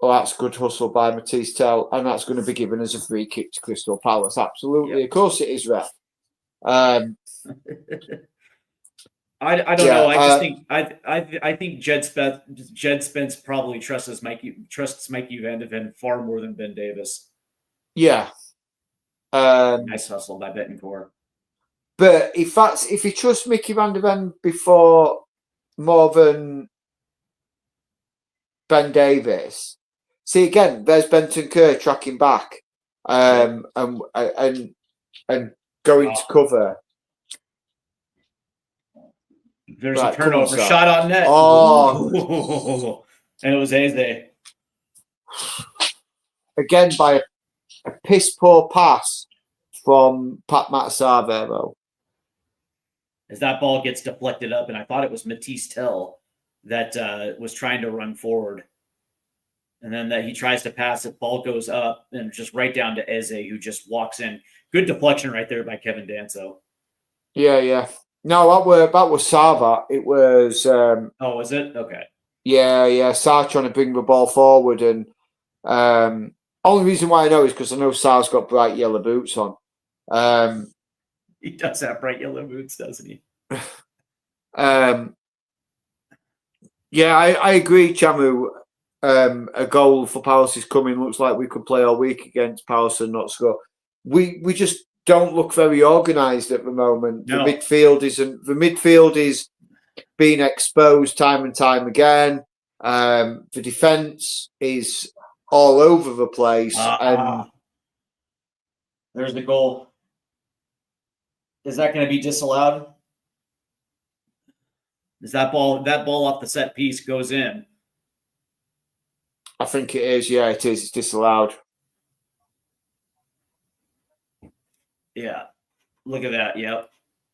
Oh, that's good hustle by Matisse Tell, and that's going to be given as a free kick to Crystal Palace. Absolutely, Of course it is, ref. I don't Yeah, know. I just think I think Jed Spence probably trusts Mikey Van de Ven far more than Ben Davis. yeah. Nice hustle by Betancourt. But if he trusts Mickey Van de Ven before more than Ben Davis, see again, there's Benton Kerr tracking back, and going to cover. There's Right, a turnover, on, shot on net. Oh, and it was Eze. Again by a piss poor pass from Pat Matasar though. As that ball gets deflected up, and I thought it was Matisse Tell that was trying to run forward. And then that he tries to pass it, ball goes up and just right down to Eze, who just walks in. Good deflection right there by Kevin Danso. Yeah. No, that was Sava. It was. Oh, was it? Okay. Yeah. Sar trying to bring the ball forward, and only reason why I know is because I know Sar's got bright yellow boots on. He does have bright yellow boots, doesn't he? Yeah, I agree, Chamu. A goal for Palace is coming. Looks like we could play all week against Palace and not score. We just don't look very organised at the moment. No. The midfield is being exposed time and time again. The defence is all over the place. And there's the goal. Is that going to be disallowed? Is that ball off the set piece goes in? I think it is. Yeah, it is. It's disallowed. Yeah. Look at that. Yep.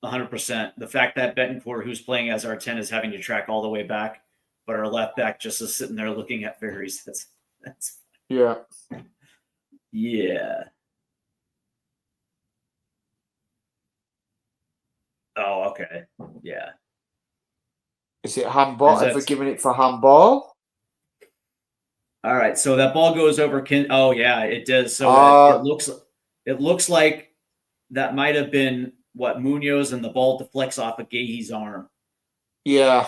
100%. The fact that Betancourt, who's playing as our 10, is having to track all the way back, but our left back just is sitting there looking at fairies. That's yeah. Yeah. Oh, okay. Yeah. Is it handball? Have they given it for handball? All right. So that ball goes over. Oh, yeah, it does. So it looks like that might have been what Munoz, and the ball deflects off of Gahey's arm. Yeah.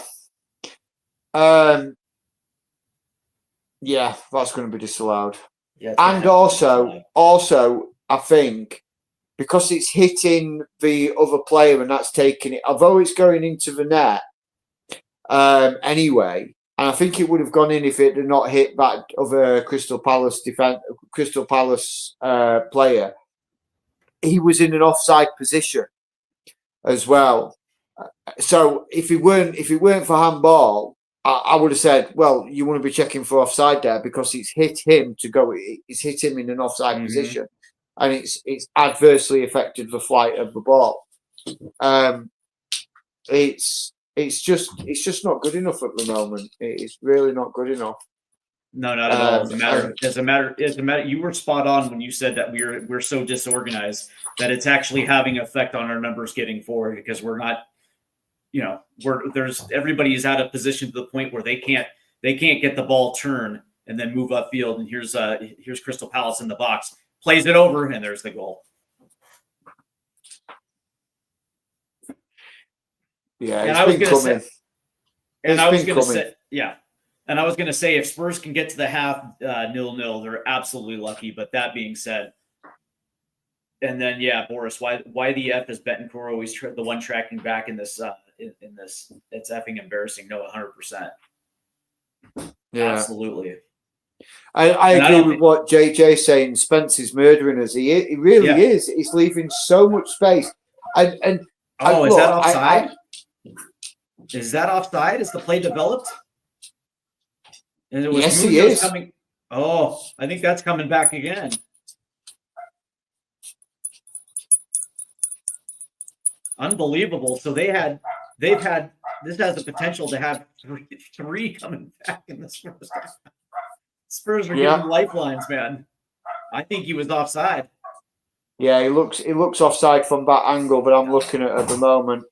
Yeah, that's going to be disallowed. Yeah, and also, I think because it's hitting the other player and that's taking it, although it's going into the net anyway, and I think it would have gone in if it had not hit that other Crystal Palace player. He was in an offside position as well. So if it weren't for handball, I would have said, well, you want to be checking for offside there because it's hit him it's hit him in an offside position, and it's adversely affected the flight of the ball. It's just not good enough at the moment. It's really not good enough. No, not at all. As a matter, you were spot on when you said that we're so disorganized that it's actually having an effect on our numbers getting forward, because we're not, everybody's out of position to the point where they can't get the ball turned and then move upfield. And here's Crystal Palace in the box, plays it over, and there's the goal. Yeah, and I was going to say, if Spurs can get to the half 0-0, they're absolutely lucky. But that being said, and then Boris, why the F is Betancourt always the one tracking back in this? In this, it's effing embarrassing. No, 100%. Yeah, absolutely. I agree with what JJ's saying. Spence is murdering us. He really is. He's leaving so much space. Is that offside? Is that offside? Is the play developed? And it was yes, Munoz he is. Coming. Oh, I think that's coming back again. Unbelievable. So this has the potential to have three coming back in this first half. Spurs are getting lifelines, man. I think he was offside. Yeah, it looks offside from that angle, but I'm looking at the moment.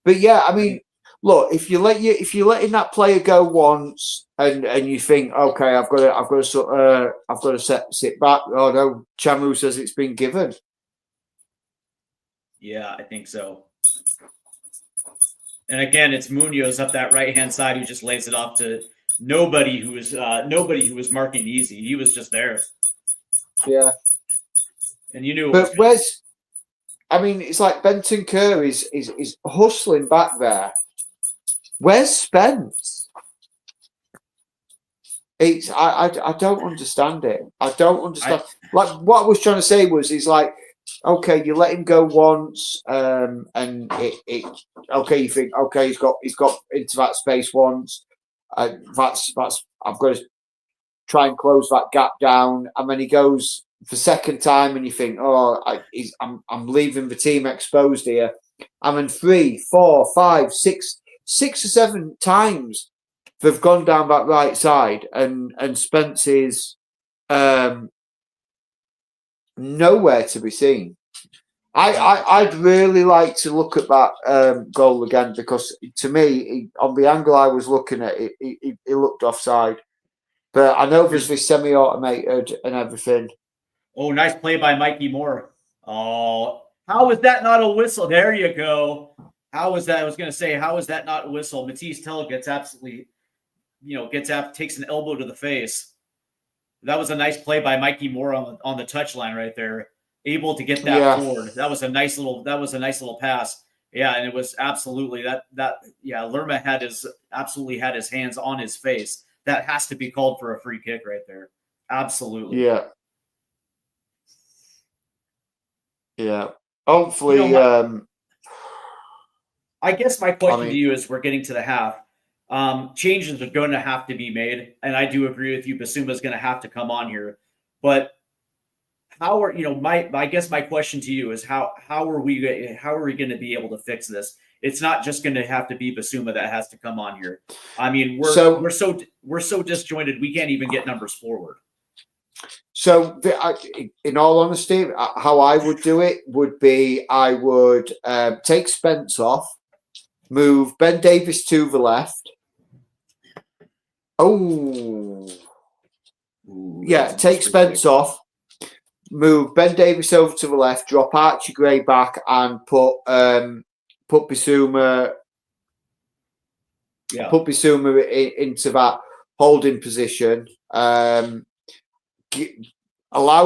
But yeah, I mean, look, if you're letting that player go once, and you think, okay, I've got to sit back. Oh no, Chamu says it's been given. Yeah, I think so. And again, it's Munoz up that right hand side who just lays it off to nobody who was marking easy. He was just there, Yeah. and you knew it But was. it's like Benton Kerr is hustling back there. Where's Spence? I don't understand it. I don't understand. Like what I was trying to say was, he's like, okay, you let him go once, and it okay, you think, okay, he's got into that space once. That's I've got to try and close that gap down, and then he goes the second time, and you think, oh, I'm leaving the team exposed here. And then 3, 4, 5, 6 or 7 times they've gone down that right side, and Spence is nowhere to be seen. I'd really like to look at that goal again, because to me, on the angle I was looking at it, he looked offside. But I know there's this semi-automated and everything. Oh, nice play by Mikey Moore. Oh, how is that not a whistle? There you go. How is that? I was going to say, how is that not a whistle? Matisse Tell gets absolutely, takes an elbow to the face. That was a nice play by Mikey Moore on the touchline right there, able to get that forward. That was a nice little pass. Yeah, and it was absolutely Lerma had his hands on his face. That has to be called for a free kick right there. Absolutely. Yeah. Yeah. Hopefully, I guess my question to you is, we're getting to the half. Changes are going to have to be made, and I do agree with you. Basuma is going to have to come on here, but how are I guess my question to you is, how are we going to be able to fix this? It's not just going to have to be Basuma that has to come on here. I mean, we're so disjointed, we can't even get numbers forward. So, in all honesty, how I would do it would be, I would take Spence off, move Ben Davies to the left. Take Spence off, move Ben Davies over to the left, drop Archie Gray back, and put Bissouma. Yeah. Put Bissouma into that holding position. Allow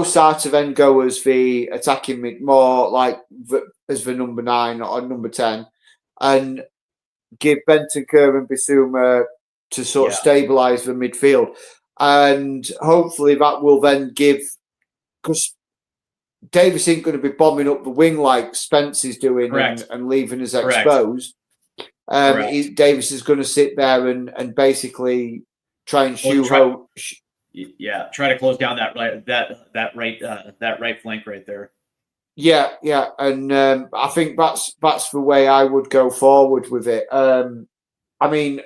Sarr to then go as the attacking mid, more like as the number 9 or number 10, and give Benton Kerr and Bissouma to sort of stabilise the midfield. And hopefully that will then give, because Davis ain't going to be bombing up the wing like Spence is doing and leaving us exposed. Davis is going to sit there and basically try and try to close down that right flank right there. Yeah, and I think that's the way I would go forward with it. I mean,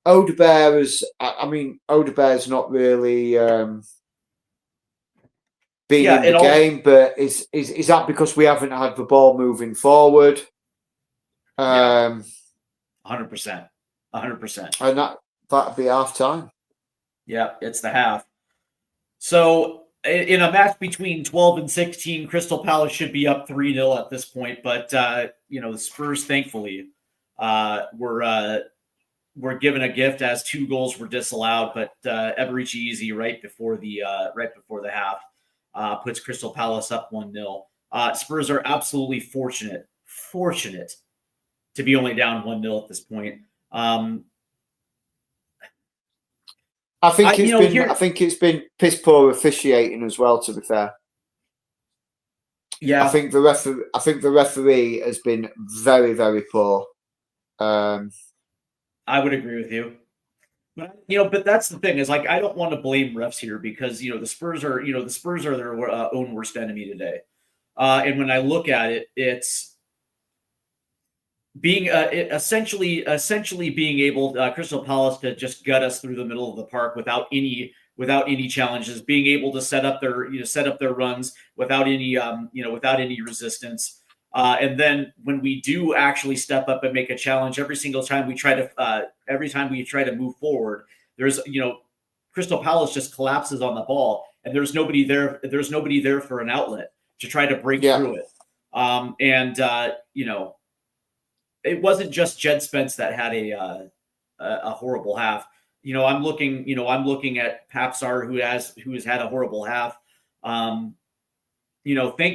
Odebear's not really being in the game, but is that because we haven't had the ball moving forward? 100%, 100%, and that'd be half time. Yeah, it's the half. So in a match between 12 and 16, Crystal Palace should be up 3-0 at this point. But the Spurs, thankfully, were given a gift, as 2 goals were disallowed. But Eberici Easy right before the half puts Crystal Palace up 1-0. Spurs are absolutely fortunate to be only down 1-0 at this point. I think it's been piss poor officiating as well, to be fair. Yeah. I think the referee has been very, very poor. I would agree with you. But that's the thing, is like, I don't want to blame refs here, because the Spurs are their own worst enemy today. And when I look at it, it's being essentially being able, Crystal Palace, to just gut us through the middle of the park without any challenges, being able to set up their runs without any resistance. And then when we do actually step up and make a challenge, every time we try to move forward, there's Crystal Palace just collapses on the ball, and there's nobody there for an outlet to try to break through it. it wasn't just Jed Spence that had a horrible half. I'm looking at Papsar, who has had a horrible half. Thank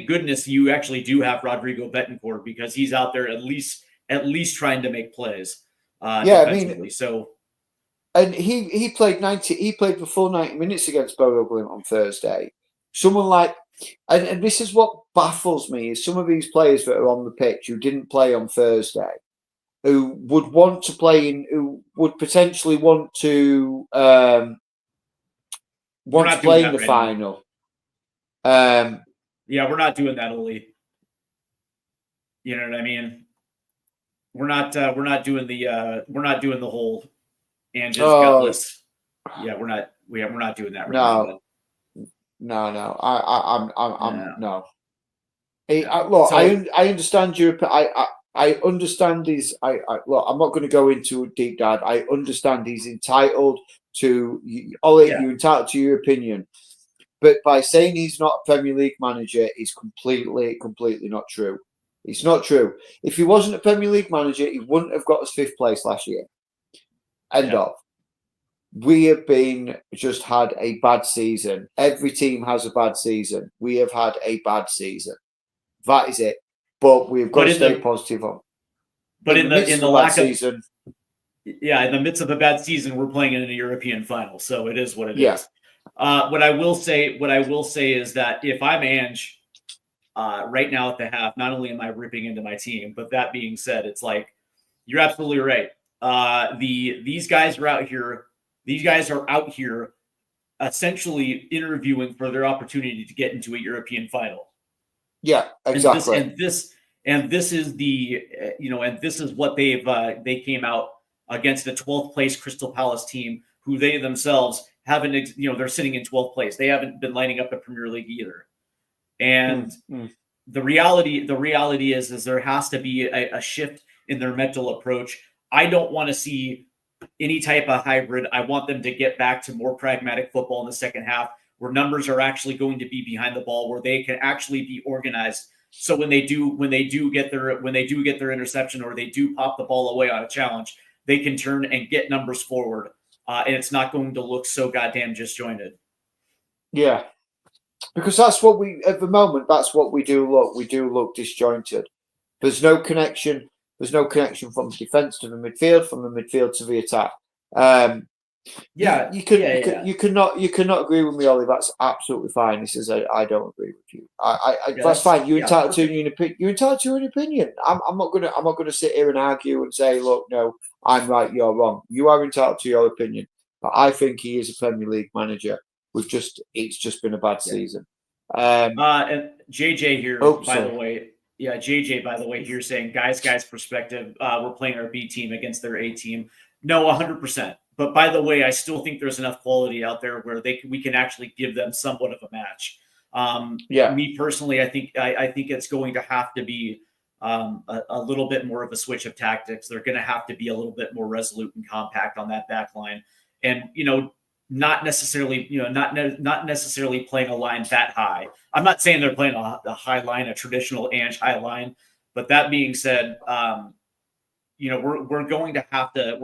goodness you actually do have Rodrigo Betancourt, because he's out there at least trying to make plays Yeah, I defensively. mean, So, and he played the full 90 minutes against Borough on Thursday. Someone like, and this is what baffles me, is some of these players that are on the pitch who didn't play on Thursday, who would want to play who would potentially want to play in the final. Yeah, we're not doing that, Oli. You know what I mean? We're not doing the whole and just gutless. Yeah, we're not doing that right now. No. I'm no. Look, I understand your. I understand his. Look, I'm not going to go into a deep dive. I understand he's entitled to. Ollie, you're entitled to your opinion, but by saying he's not a Premier League manager is completely not true. It's not true. If he wasn't a Premier League manager, he wouldn't have got us 5th place last year. End of. We have just had a bad season. Every team has a bad season. We have had a bad season. That is it. But we've got to stay positive on. But in the lack season, in the midst of a bad season, we're playing in a European final, so it is what it is. What I will say is that if I'm Ange right now at the half, not only am I ripping into my team, but that being said, it's like, you're absolutely right. These guys are out here. These guys are out here essentially interviewing for their opportunity to get into a European final. Yeah, exactly. And this is this is what they came out against the 12th place Crystal Palace team, who they themselves haven't, they're sitting in 12th place. They haven't been lining up the Premier League either. And the reality is there has to be a shift in their mental approach. I don't want to see any type of hybrid. I want them to get back to more pragmatic football in the second half, where numbers are actually going to be behind the ball, where they can actually be organized. So when they do get their interception, or they do pop the ball away on a challenge, they can turn and get numbers forward, and it's not going to look so goddamn disjointed. Yeah, because that's what at the moment. That's what we do look. We do look disjointed. There's no connection. There's no connection from the defence to the midfield, from the midfield to the attack. You cannot agree with me, Ollie. That's absolutely fine. He says I don't agree with you. That's fine. You're entitled to an opinion. I'm not gonna sit here and argue and say, look, no, I'm right, you're wrong. You are entitled to your opinion. But I think he is a Premier League manager. It's just been a bad season. And JJ here, by the way. Yeah, JJ, by the way, here saying, guys, perspective, we're playing our B team against their A team. No, 100%. But by the way, I still think there's enough quality out there where we can actually give them somewhat of a match. Me personally, I think it's going to have to be a little bit more of a switch of tactics. They're going to have to be a little bit more resolute and compact on that back line, and not necessarily playing a line that high. I'm not saying they're playing a high line, a traditional Ange high line, but that being said, we're going to have to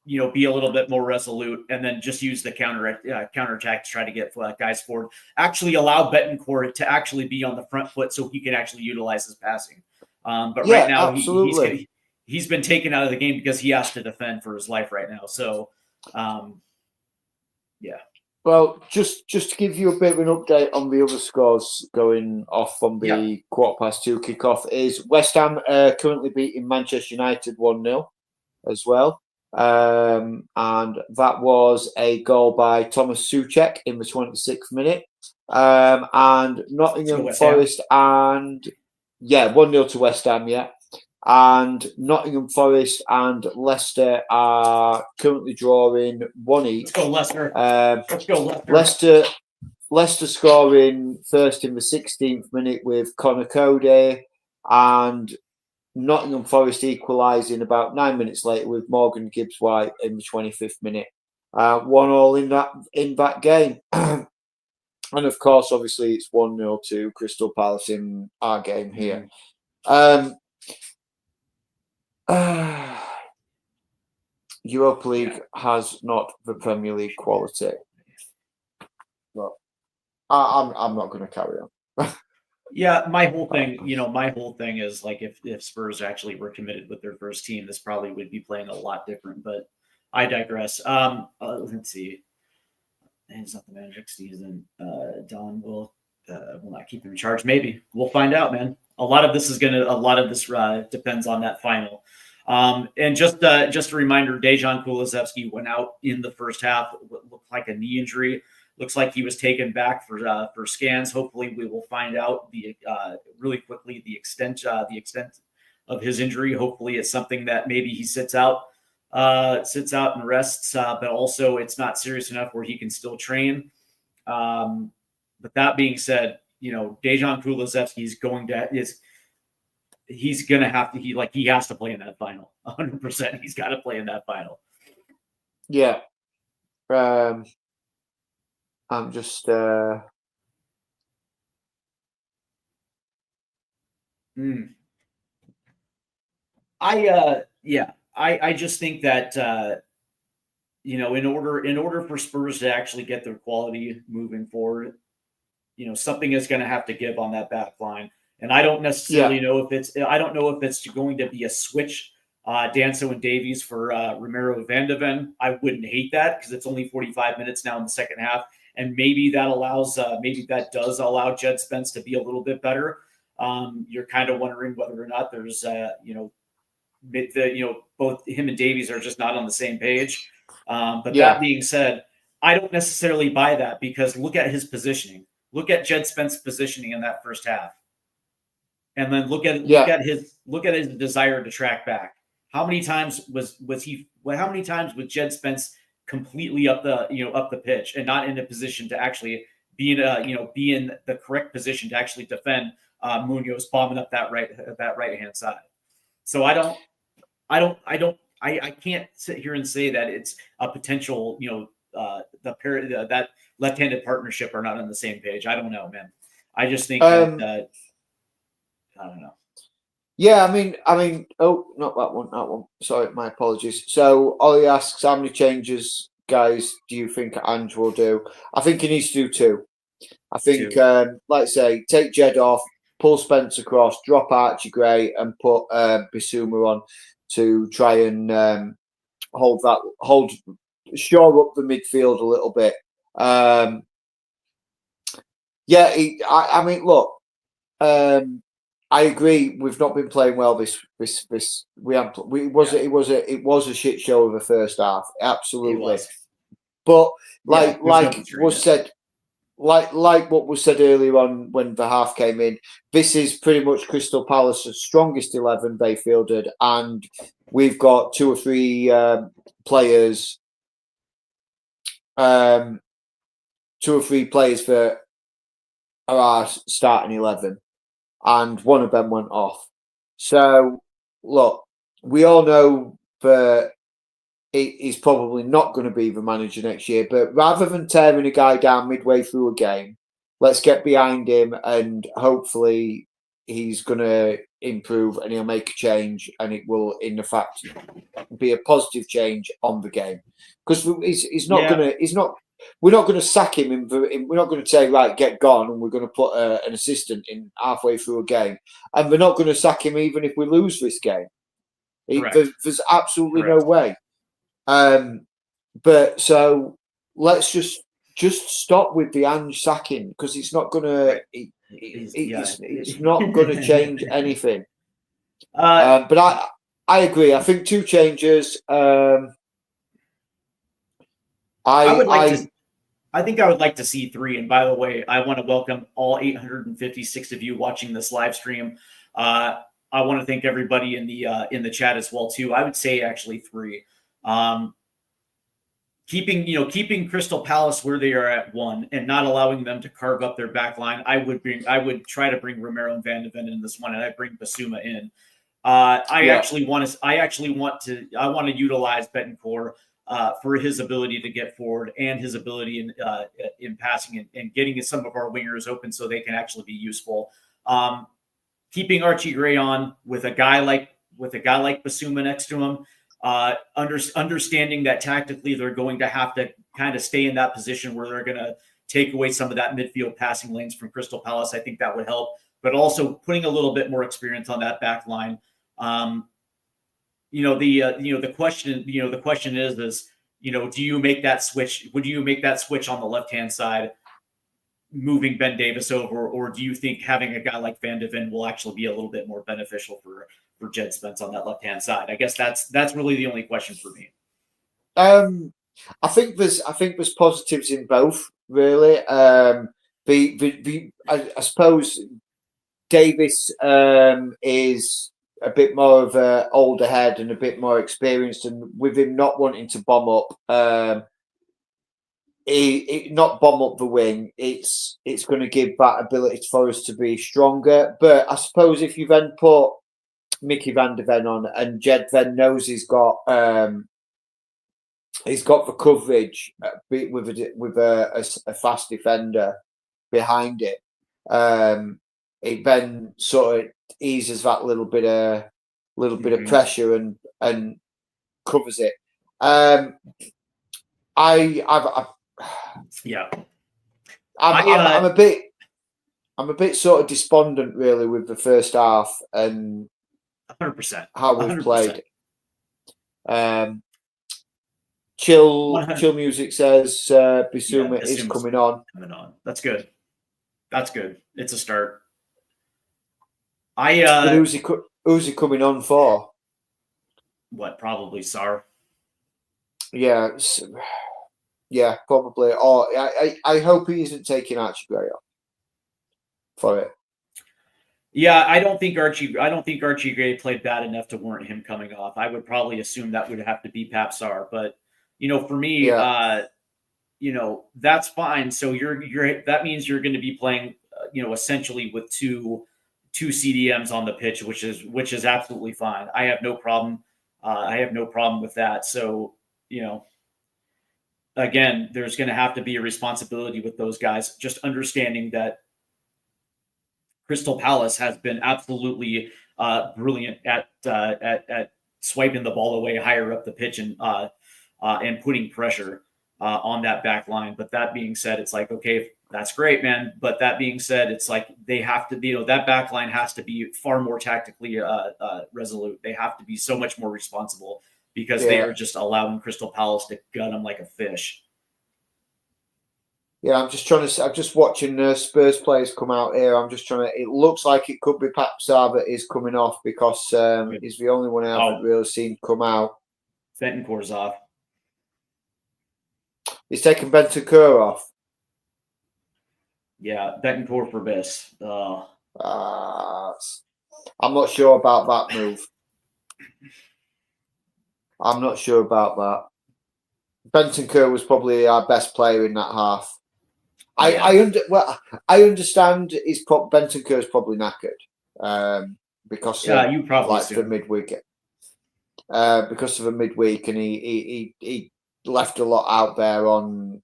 be a little bit more resolute, and then just use the counterattack to try to get guys forward. Actually allow Betancourt to actually be on the front foot so he can actually utilize his passing. But right now he's been taken out of the game because he has to defend for his life right now. So, Well, just to give you a bit of an update on the other scores going off from the 2:15 kickoff, is West Ham currently beating Manchester United 1-0 as well. And that was a goal by Thomas Souček in the 26th minute. And Nottingham Forest 1-0 to West Ham, and Nottingham Forest and Leicester are currently drawing 1 each. Let's go Leicester. Let's go Leicester. Leicester scoring first in the 16th minute with Conor Cody, and Nottingham Forest equalising about 9 minutes later with Morgan Gibbs-White in the 25th minute. 1-1 in that game. And of course, obviously, it's 1-0 to Crystal Palace in our game here. Europa League has not the Premier League quality. But I'm not going to carry on. Yeah, my whole thing is like if Spurs actually were committed with their first team, this probably would be playing a lot different. But I digress. Let's see. It's not the Magic season. Don will not keep him in charge. Maybe we'll find out, man. A lot of this depends on that final. And just a reminder, Dejan Kulusevski went out in the first half. What looked like a knee injury. Looks like he was taken back for scans. Hopefully, we will find out really quickly the extent of his injury. Hopefully, it's something that maybe he sits out and rests, but also it's not serious enough where he can still train. But that being said, Dejan Kulusevski he's going to have to he has to play in that final. 100%. He's got to play in that final. Yeah. I'm just I just think that in order for Spurs to actually get their quality moving forward, something is going to have to give on that back line. And I don't necessarily know if it's going to be a switch, Danso and Davies for Romero Van de Ven. I wouldn't hate that because it's only 45 minutes now in the second half. And maybe that does allow Jed Spence to be a little bit better. You're kind of wondering whether or not there's both him and Davies are just not on the same page. But that being said, I don't necessarily buy that because look at his positioning. Look at Jed Spence's positioning in that first half, and then look at his desire to track back. How many times was Jed Spence completely up the pitch and not in a position to actually be in the correct position to actually defend Munoz bombing up that right hand side? So I can't sit here and say that it's a potential, that left-handed partnership are not on the same page. I don't know, man. I just think that I don't know. Yeah, I mean, oh, not that one. Sorry, my apologies. So Ollie asks, how many changes, guys, do you think Ange will do? I think he needs to do two. I think, like I say, take Jed off, pull Spence across, drop Archie Gray, and put Bissouma on to try and shore up the midfield a little bit. I mean, look, I agree. We've not been playing well. It was a shit show of the first half, absolutely. But like was said, like what was said earlier on when the half came in, this is pretty much Crystal Palace's strongest 11 they fielded, and we've got two or three players that are our starting 11, and one of them went off. So look, we all know that he's probably not going to be the manager next year, but rather than tearing a guy down midway through a game, let's get behind him and hopefully he's going to improve and he'll make a change, and it will, in the fact, be a positive change on the game. Because we're not going to sack him. We're not going to say, right, get gone, and we're going to put an assistant in halfway through a game. And we're not going to sack him even if we lose this game. There's absolutely no way. But so let's just stop with the Ange sacking, because it's not going to it's not going to change anything. But I agree. I think two changes. I think I would like to see three. And by the way, I want to welcome all 856 of you watching this live stream. I want to thank everybody in the chat as well too. I would say actually three. Keeping Crystal Palace where they are at 1 and not allowing them to carve up their back line. I would try to bring Romero and Van de Ven in this one, and I bring Bissouma in. I want to utilize Betancourt for his ability to get forward and his ability in passing and getting some of our wingers open so they can actually be useful. Keeping Archie Gray on with a guy like with a guy like Basuma next to him, understanding that tactically they're going to have to kind of stay in that position where they're going to take away some of that midfield passing lanes from Crystal Palace. I think that would help, but also putting a little bit more experience on that back line. The question is, do you make that switch? Would you make that switch on the left-hand side, moving Ben Davis over, or do you think having a guy like Van de Ven will actually be a little bit more beneficial for Jed Spence on that left-hand side? I guess that's really the only question for me. I think there's positives in both, really. I suppose Davis is a bit more of an older head and a bit more experienced, and with him not wanting to bomb up, not bomb up the wing, it's going to give that ability for us to be stronger. But I suppose if you then put Mickey Van de Ven on, and Jed then knows he's got the coverage with a fast defender behind it, it then sort of eases that little bit of pressure and covers it. I'm a bit sort of despondent, really, with the first half and 100% how we've played. Chill music says Bissouma is coming on. That's good. It's a start. But who's he coming on for? What, probably Sarr? Yeah, probably. Or I hope he isn't taking Archie Gray off for it. Yeah, I don't think Archie Gray played bad enough to warrant him coming off. I would probably assume that would have to be Pap Sarr, but for me, that's fine. So that means you're going to be playing, essentially with two CDMs on the pitch, which is absolutely fine. I have no problem. With that. So, again, there's going to have to be a responsibility with those guys, just understanding that Crystal Palace has been absolutely brilliant at swiping the ball away higher up the pitch and putting pressure on that back line. But that being said, it's like, okay, that's great, man. But that being said, it's like they have to be, that back line has to be far more tactically resolute. They have to be so much more responsible because they are just allowing Crystal Palace to gun them like a fish. Yeah, I'm just watching Spurs players come out here. It looks like it could be Pap Sarr that is coming off because he's the only one I haven't really seen come out. Bentancur's off. He's taking Bentancur off. Yeah, Bentancur for Biss. I'm not sure about that move. I'm not sure about that. Bentancur was probably our best player in that half. I understand Bentancur is probably knackered because you probably for midweek. Because of a midweek, and he left a lot out there on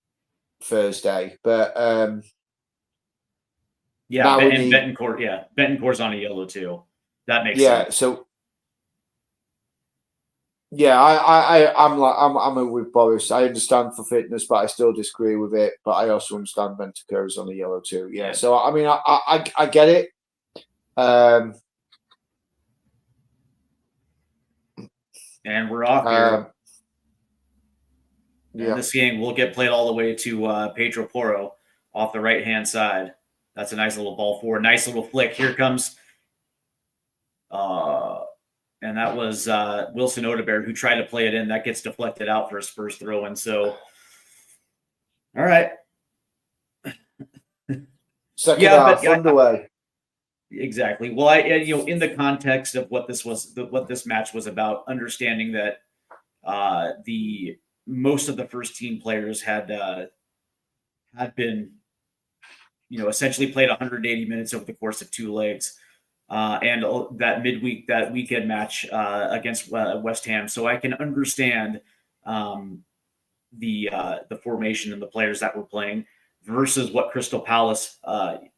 Thursday, but Bentancur's on a yellow too. That makes sense. So I'm with Boris. I understand for fitness, but I still disagree with it. But I also understand Bentancur is on a yellow too. Yeah. So I mean, I get it. And we're off here. And this game will get played all the way to Pedro Porro off the right-hand side. That's a nice little ball forward. Nice little flick. Here comes... and that was Wilson Odobert who tried to play it in. That gets deflected out for a Spurs throw-in. So, all right. Second half underway. Exactly. Well, in the context of what this match was about, understanding that most of the first team players had been, essentially played 180 minutes over the course of 2 legs. And that weekend match against West Ham. So I can understand the formation and the players that were playing versus what Crystal Palace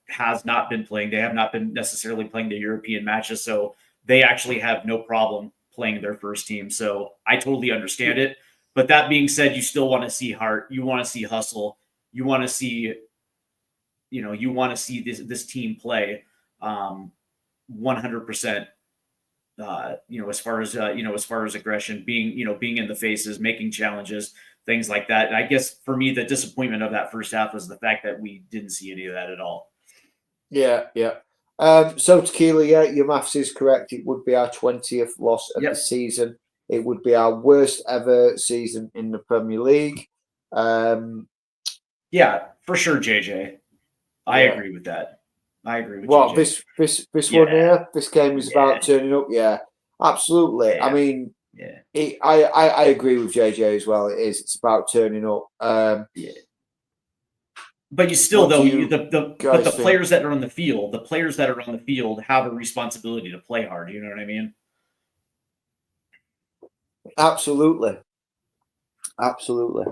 has not been playing. They have not been necessarily playing the European matches. So they actually have no problem playing their first team. So I totally understand it. But that being said, you still want to see heart. You want to see hustle. You want to see, you want to see this team play 100%. As far as aggression, being in the faces, making challenges, things like that. And I guess for me, the disappointment of that first half was the fact that we didn't see any of that at all. Yeah, yeah. So Tequila, yeah, your maths is correct. It would be our 20th loss of the season. It would be our worst ever season in the Premier League. Yeah, for sure, JJ. I agree with that. I agree with what JJ. this one here, this game is about turning up. Yeah, absolutely. Yeah. I mean, yeah. I agree with JJ as well. It is. It's about turning up. Yeah. But you still, though, the think? players that are on the field, have a responsibility to play hard. You know what I mean? Absolutely. Absolutely.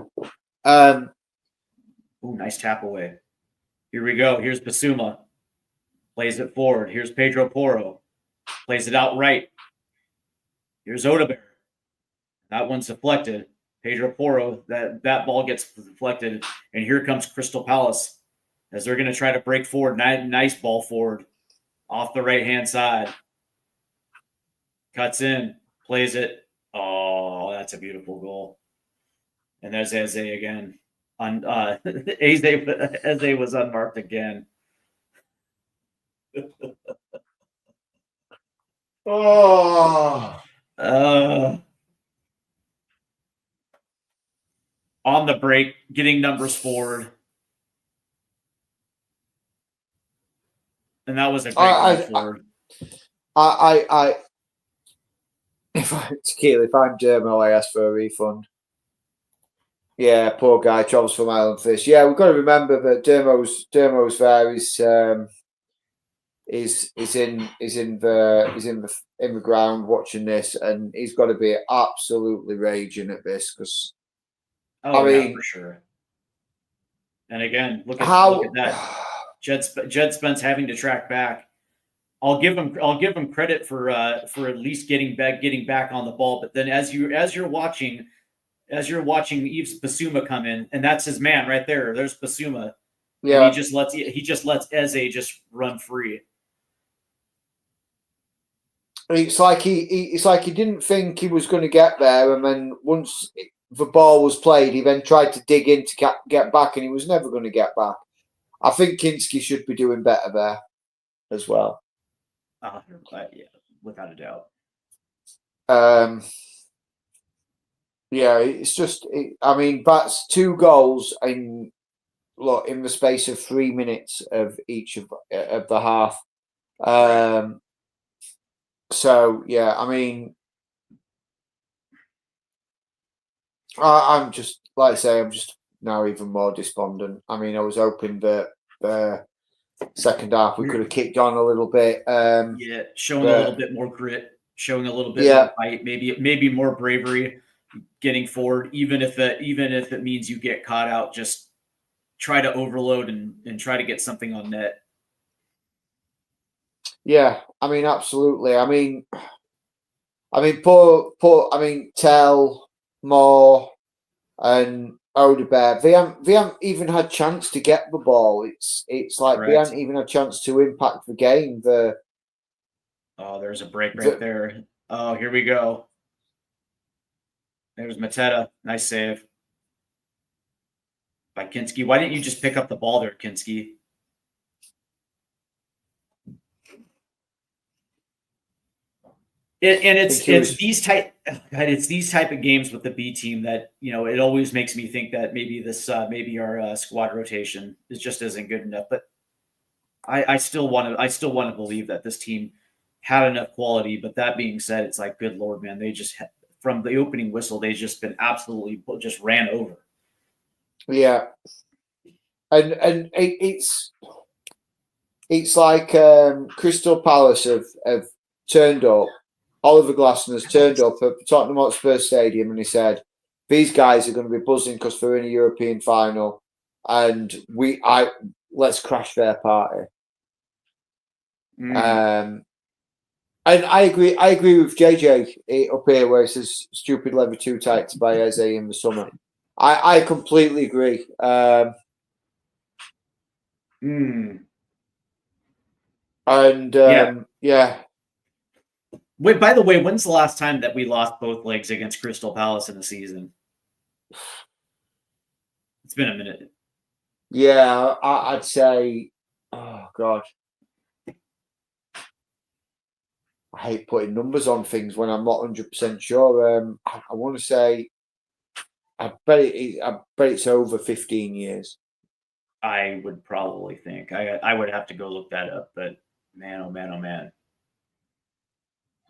Ooh, nice tap away. Here we go. Here's Basuma. Plays it forward. Here's Pedro Porro. Plays it out right. Here's Odebear. That one's deflected. Pedro Porro, that ball gets deflected. And here comes Crystal Palace as they're going to try to break forward. Nice ball forward off the right-hand side. Cuts in. Plays it. Oh, that's a beautiful goal. And there's Eze again. Eze was unmarked again. Oh. On the break, getting numbers forward. And that was a great run forward. If I'm Dermo, I ask for a refund. Yeah, poor guy travels from Ireland for this. Yeah, we've got to remember that Dermo's there is in the ground watching this, and he's got to be absolutely raging at this because I mean, for sure. And again, look at that. Jed Spence having to track back. I'll give him credit for at least getting back on the ball. But then as you're watching Yves Basuma come in, and that's his man right there. There's Basuma. Yeah. And he just lets Eze just run free. It's like he didn't think he was going to get there, and then once the ball was played, he then tried to dig in to get back, and he was never going to get back. I think Kinski should be doing better there as well. Yeah, without a doubt. Yeah, it's just. I mean, that's 2 goals in the space of 3 minutes of each of the half. So yeah, I mean, I'm just like I say, I'm just now even more despondent. I mean, I was hoping that the second half we could have kicked on a little bit. Showing a little bit more grit, showing a little bit more fight, maybe more bravery, getting forward, even if it means you get caught out. Just try to overload and try to get something on net. Yeah, I mean, absolutely. I mean, poor. I mean, Tell, Moore, and Odebear. They haven't even had chance to get the ball. It's like Correct. They haven't even had chance to impact the game. There's a break right there. Oh, here we go. There's Mateta. Nice save by Kinski. Why didn't you just pick up the ball there, Kinski? It's these type of games with the B team that it always makes me think that maybe our squad rotation just isn't good enough. But I still want to believe that this team had enough quality. But that being said, it's like, good Lord, man, they just from the opening whistle, they've just been absolutely just ran over. Yeah, and it's like Crystal Palace have turned up. Oliver Glasner's turned up at Tottenham Hotspur Stadium and he said, "These guys are going to be buzzing because they're in a European final, and let's crash their party." And I agree. I agree with JJ up here, where it says "stupid leather too tight to buy Eze in the summer." I completely agree. And yeah. Wait, by the way, when's the last time that we lost both legs against Crystal Palace in the season? It's been a minute. Yeah, I'd say, oh God, I hate putting numbers on things when I'm not 100% sure. I want to say, I bet it's over 15 years. I would probably think I would have to go look that up, but man, oh man, oh man.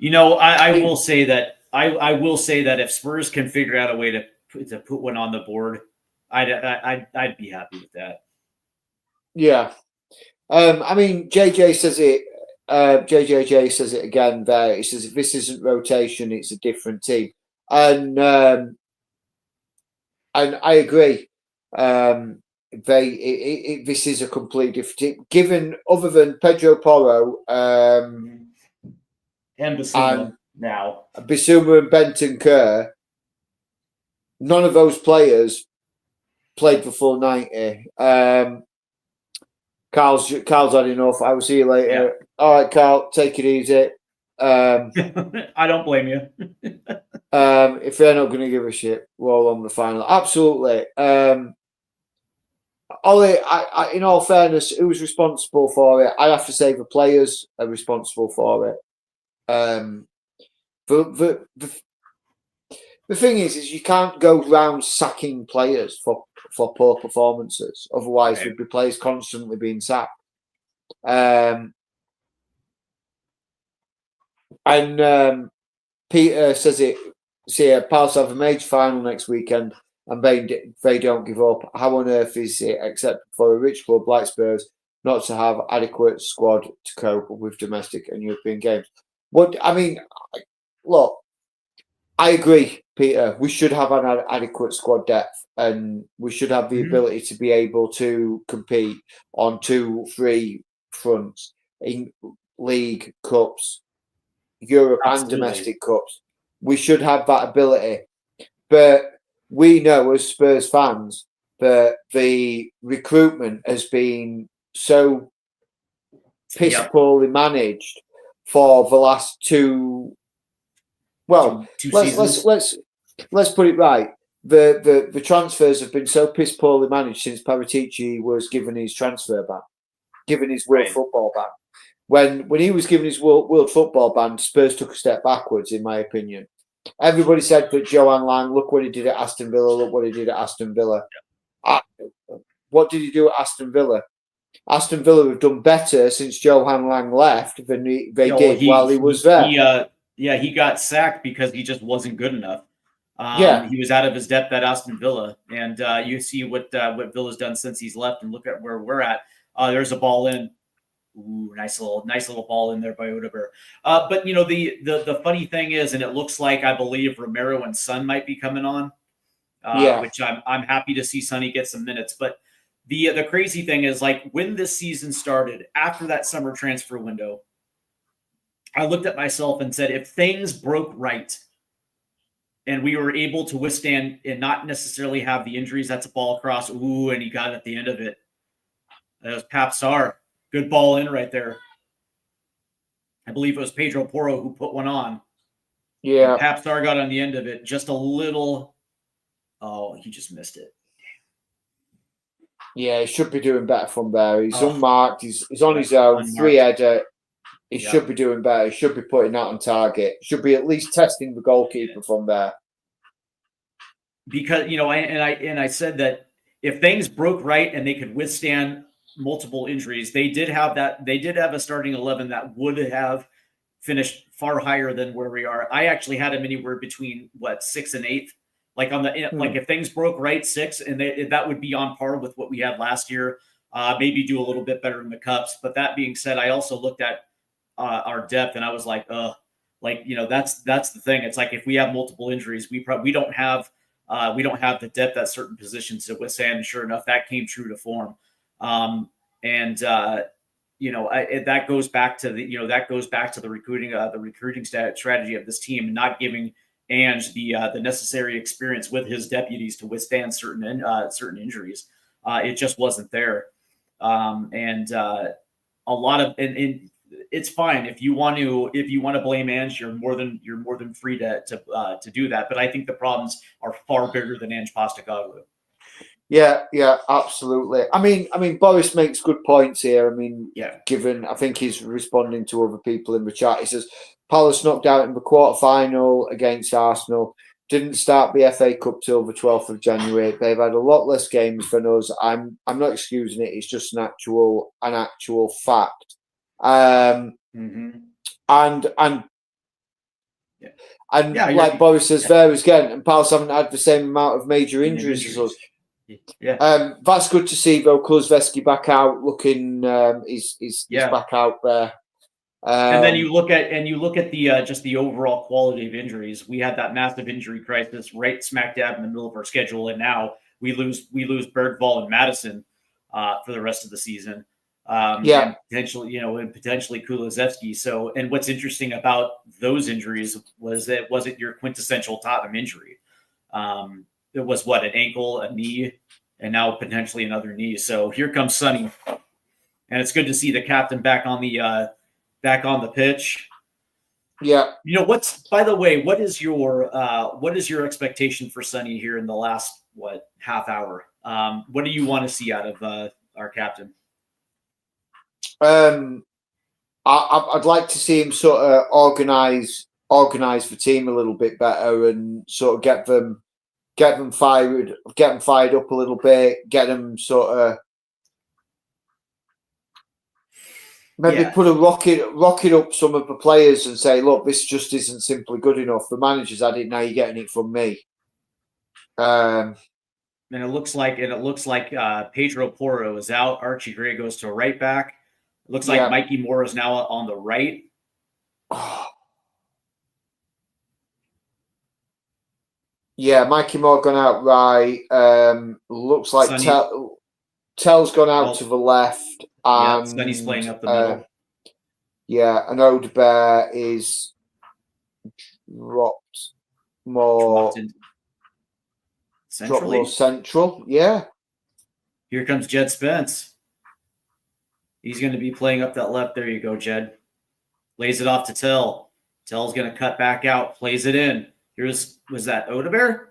You know, I will say that I will say that if Spurs can figure out a way to put one on the board, I'd be happy with that. Yeah. I mean, JJ says it. JJJ says it again. There, he says if this isn't rotation, it's a different team, and I agree. This is a complete different team. Given other than Pedro Porro, And Basuma now. Bissouma and Benton Kerr, none of those players played for full 90. Carl's had enough. I will see you later. Yeah. All right, Carl, take it easy. I don't blame you. If they're not going to give a shit, we're all on the final. Absolutely. Ollie, in all fairness, who's responsible for it? I have to say the players are responsible for it. The thing is you can't go round sacking players for poor performances. Otherwise, there'd be players constantly being sacked. Peter says it. See, Palace have a major final next weekend, and they don't give up. How on earth is it, except for a rich club like Spurs, not to have adequate squad to cope with domestic and European games? What I mean, look, I agree, Peter. We should have an adequate squad depth, and we should have the ability to be able to compete on 2-3 fronts in league, cups, Europe, and domestic cups. We should have that ability, but we know as Spurs fans that the recruitment has been so piss poorly managed for the last two. Well, let's put it right. The transfers have been so piss poorly managed since Paratici was given his transfer ban, given his World Football ban. When he was given his World Football ban, Spurs took a step backwards, in my opinion. Everybody said that Johan Lang, look what he did at Aston Villa, look what he did at Aston Villa. What did he do at Aston Villa? Aston Villa have done better since Johan Lang left than they did while he was there. He got sacked because he just wasn't good enough. He was out of his depth at Aston Villa, and you see what Villa's done since he's left, and look at where we're at. There's a ball in. Ooh, nice little ball in there by Odegaard. But you know the funny thing is, and it looks like I believe Romero and Son might be coming on, which I'm happy to see Sonny get some minutes. But the crazy thing is, like when this season started, after that summer transfer window, I looked at myself and said, if things broke right, and we were able to withstand and not necessarily have the injuries, that's a ball across. Ooh, and he got at the end of it. That was Pap Sarr. Good ball in right there. I believe it was Pedro Porro who put one on. Yeah. And Pap Sarr got on the end of it. Just a little. Oh, he just missed it. Yeah, he should be doing better from there. He's unmarked. He's on his own. Unmarked. 3-header. He should be doing better. He should be putting that on target. Should be at least testing the goalkeeper from there. Because I said that if things broke right and they could withstand multiple injuries, they did have a starting 11 that would have finished far higher than where we are. I actually had them anywhere between 6th and 8th. Like on the like if things broke right, 6, and that would be on par with what we had last year. Maybe do a little bit better in the cups. But that being said, I also looked at our depth, and I was like, that's the thing. It's like if we have multiple injuries, we don't have the depth at certain positions to withstand. And sure enough, that came true to form. that goes back to the recruiting strategy of this team, and not giving Ange the necessary experience with his deputies to withstand certain injuries. It just wasn't there, and a lot of and it's fine if you want to blame Ange, you're more than free to do that. But I think the problems are far bigger than Ange Postecoglou. Yeah, absolutely. I mean, Boris makes good points here. I mean, given I think he's responding to other people in the chat. He says Palace knocked out in the quarter-final against Arsenal. Didn't start the FA Cup till the 12th of January. They've had a lot less games than us. I'm not excusing it. It's just an actual fact. And like Boris says there again, and Palace haven't had the same amount of major injuries as us. Yeah, that's good to see though. Kulusevski back out, looking he's back out there. And then you look at the just the overall quality of injuries. We had that massive injury crisis right smack dab in the middle of our schedule, and now we lose Bergvall and Madison for the rest of the season. And potentially Kulusevski. So, and what's interesting about those injuries was that it wasn't your quintessential Tottenham injury. It was an ankle, a knee, and now potentially another knee. So here comes Sonny, and it's good to see the captain back on the pitch. Yeah. By the way, what is your expectation for Sonny here in the last half hour? What do you want to see out of our captain? I'd like to see him sort of organize the team a little bit better and sort of get them fired up a little bit, get them sort of maybe put a rocket up some of the players and say, look, this just isn't simply good enough. The manager's had it, now you're getting it from me. And it looks like Pedro Porro is out. Archie Gray goes to a right back. It looks like Mikey Moore is now on the right. Yeah, Mikey Moore gone out right. Looks like Tell's gone out to the left. And Sonny's playing up the middle. And Odebear is dropped more central. Yeah. Here comes Jed Spence. He's going to be playing up that left. There you go, Jed. Lays it off to Tell. Tell's going to cut back out, plays it in. Was that Odebear?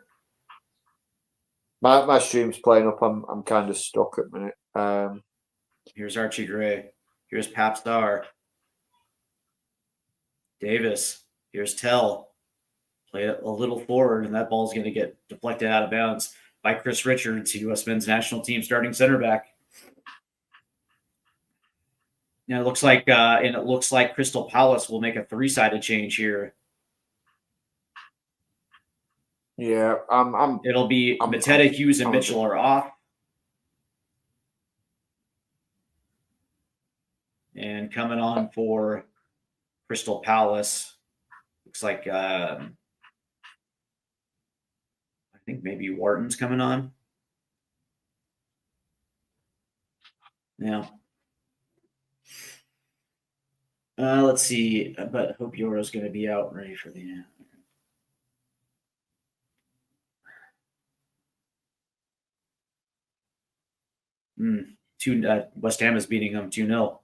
My stream's playing up. I'm kind of stuck at the minute. Here's Archie Gray. Here's Pap Star. Davis. Here's Tell. Play it a little forward, and that ball's going to get deflected out of bounds by Chris Richards, U.S. men's national team starting center back. Now it looks like Crystal Palace will make a 3-sided change here. Yeah, it'll be Mateta, Hughes, and Mitchell are off. And coming on for Crystal Palace, looks like I think maybe Wharton's coming on. Yeah. Let's see, but Hope Yoro's going to be out ready for the. West Ham is beating them 2-0.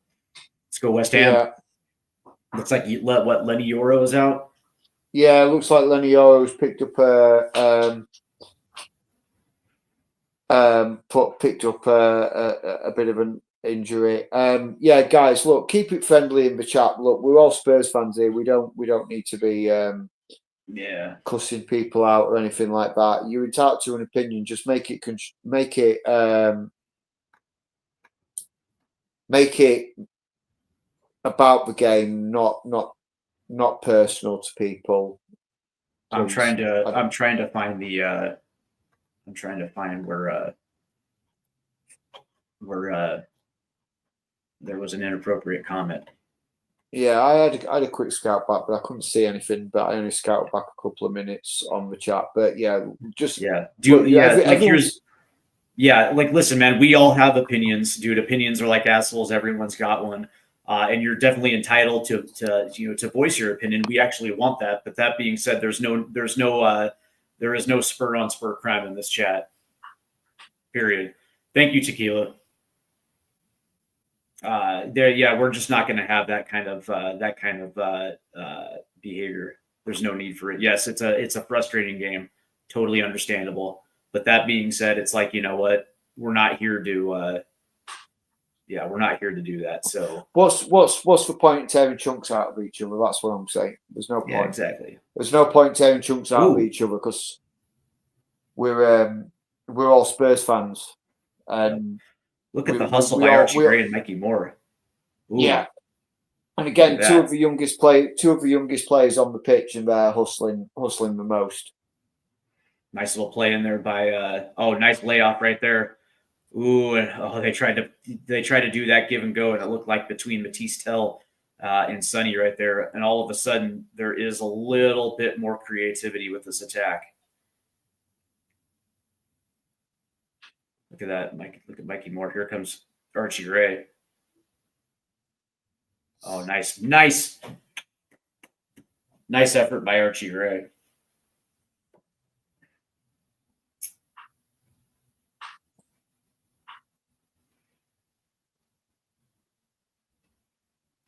Let's go West Ham. Yeah. Looks like Lenny Yoro is out. Yeah, it looks like Lenny Yoro's picked up a bit of an injury. Guys, look, keep it friendly in the chat. Look, we're all Spurs fans here. We don't need to be cussing people out or anything like that. You're entitled to an opinion. Just make it about the game, not personal to people. I'm trying to find where there was an inappropriate comment. Yeah, I had a quick scout back, but I couldn't see anything. But I only scouted back a couple of minutes on the chat. But yeah, just Yeah, like listen, man, we all have opinions, dude. Opinions are like assholes. Everyone's got one. And you're definitely entitled to voice your opinion. We actually want that. But that being said, there is no spur on spur crime in this chat. Period. Thank you, Tequila. We're just not going to have that kind of behavior. There's no need for it. Yes, it's a frustrating game, totally understandable. But that being said, it's like, you know what, we're not here to do that. So what's the point in tearing chunks out of each other? That's what I'm saying. There's no point. Yeah, exactly. There's no point tearing chunks out of Ooh. each other because we're all Spurs fans. And Look at the hustle by Archie Gray and Mikey Moore. Ooh. Yeah. And again, two of the youngest players on the pitch, and they're hustling the most. Nice little play in there by nice layoff right there. Ooh, and they tried to do that give and go, and it looked like between Matisse Tell and Sonny right there. And all of a sudden, there is a little bit more creativity with this attack. Look at that, Mike. Look at Mikey Moore. Here comes Archie Gray. Oh, nice effort by Archie Gray.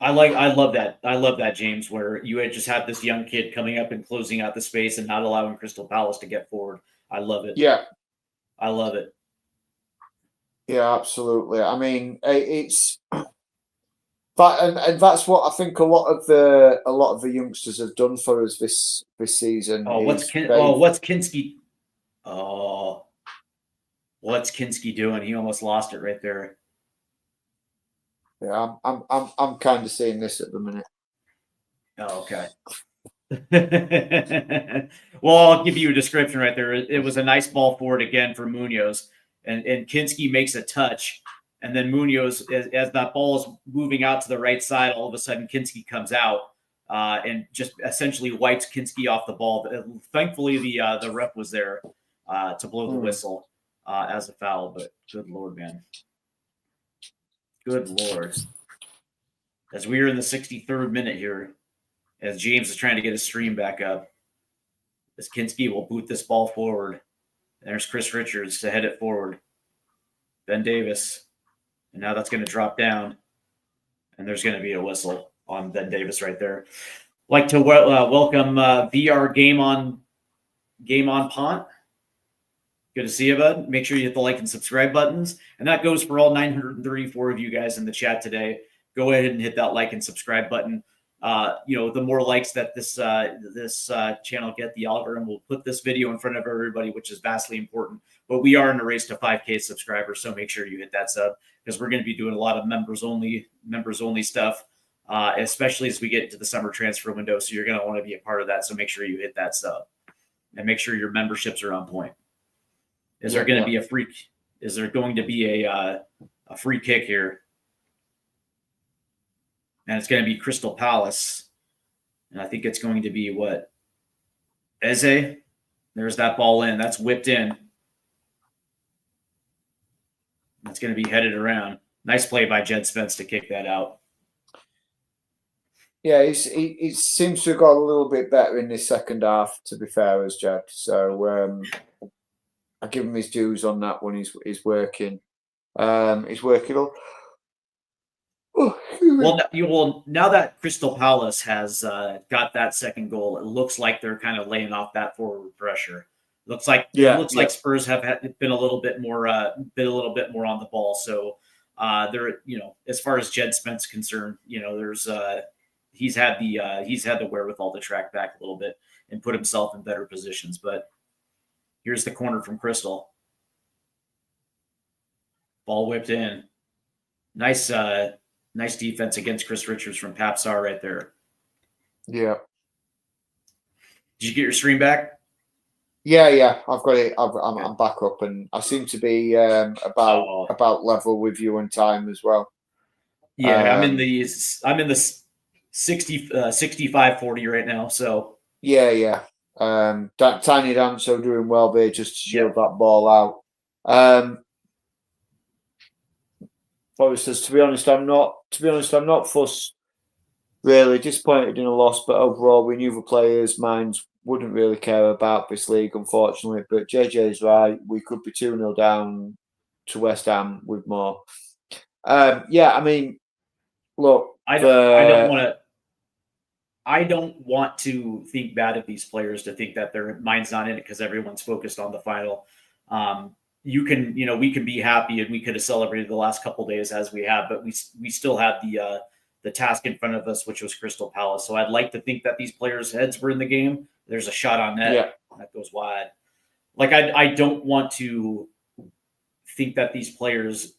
I love that, James, where you just have this young kid coming up and closing out the space and not allowing Crystal Palace to get forward. I love it. Yeah, I love it. Yeah, absolutely. I mean, it's that, and that's what I think a lot of the youngsters have done for us this season. What's Kinski? Oh, what's Kinski doing? He almost lost it right there. Yeah, I'm kind of seeing this at the minute. Oh, okay. Well, I'll give you a description right there. It was a nice ball forward again for Munoz, and Kinski makes a touch, and then Munoz, as that ball is moving out to the right side, all of a sudden Kinski comes out and just essentially wipes Kinski off the ball. Thankfully, the ref was there to blow the whistle as a foul, but good Lord, man. Good Lord. As we are in the 63rd minute here, as James is trying to get his stream back up, as Kinski will boot this ball forward. And there's Chris Richards to head it forward. Ben Davis. And now that's going to drop down. And there's going to be a whistle on Ben Davis right there. Like to welcome VR Game On Pont. Good to see you, bud. Make sure you hit the like and subscribe buttons. And that goes for all 934 of you guys in the chat today. Go ahead and hit that like and subscribe button. The more likes that this channel get, the algorithm will put this video in front of everybody, which is vastly important. But we are in a race to 5K subscribers, so make sure you hit that sub, because we're going to be doing a lot of members only stuff, especially as we get into the summer transfer window. So you're going to want to be a part of that. So make sure you hit that sub, and make sure your memberships are on point. Is there going to be a free? Is there going to be a free kick here? And it's going to be Crystal Palace. And I think it's going to be what? Eze. There's that ball in. That's whipped in. That's going to be headed around. Nice play by Jed Spence to kick that out. Yeah, he seems to have got a little bit better in this second half, to be fair, as Jed. So I give him his dues on that one. He's working. He's working. Well, now that Crystal Palace has got that second goal, it looks like they're kind of laying off that forward pressure. Looks like Spurs have been a little bit more on the ball. So they're, as far as Jed Spence is concerned, there's he's had the wherewithal to track back a little bit and put himself in better positions. But here's the corner from Crystal. Ball whipped in. Nice defense against Chris Richards from Papsar right there. Yeah. Did you get your stream back? Yeah. I've got it. I'm back up, and I seem to be about level with you on time as well. Yeah, I'm in the 65-40 right now. So yeah. Tiny Danso doing well there, just to shield that ball out. obviously, to be honest, I'm not fussed. Really disappointed in a loss, but overall, we knew the players' minds wouldn't really care about this league, unfortunately. But JJ's right; we could be 2-0 down to West Ham with more. Yeah, I mean, look, I don't want to. I don't want to think bad of these players to think that their mind's not in it because everyone's focused on the final. You can, we can be happy and we could have celebrated the last couple of days as we have, but we still had the task in front of us, which was Crystal Palace. So I'd like to think that these players' heads were in the game. There's a shot on net yeah, that goes wide. Like I don't want to think that these players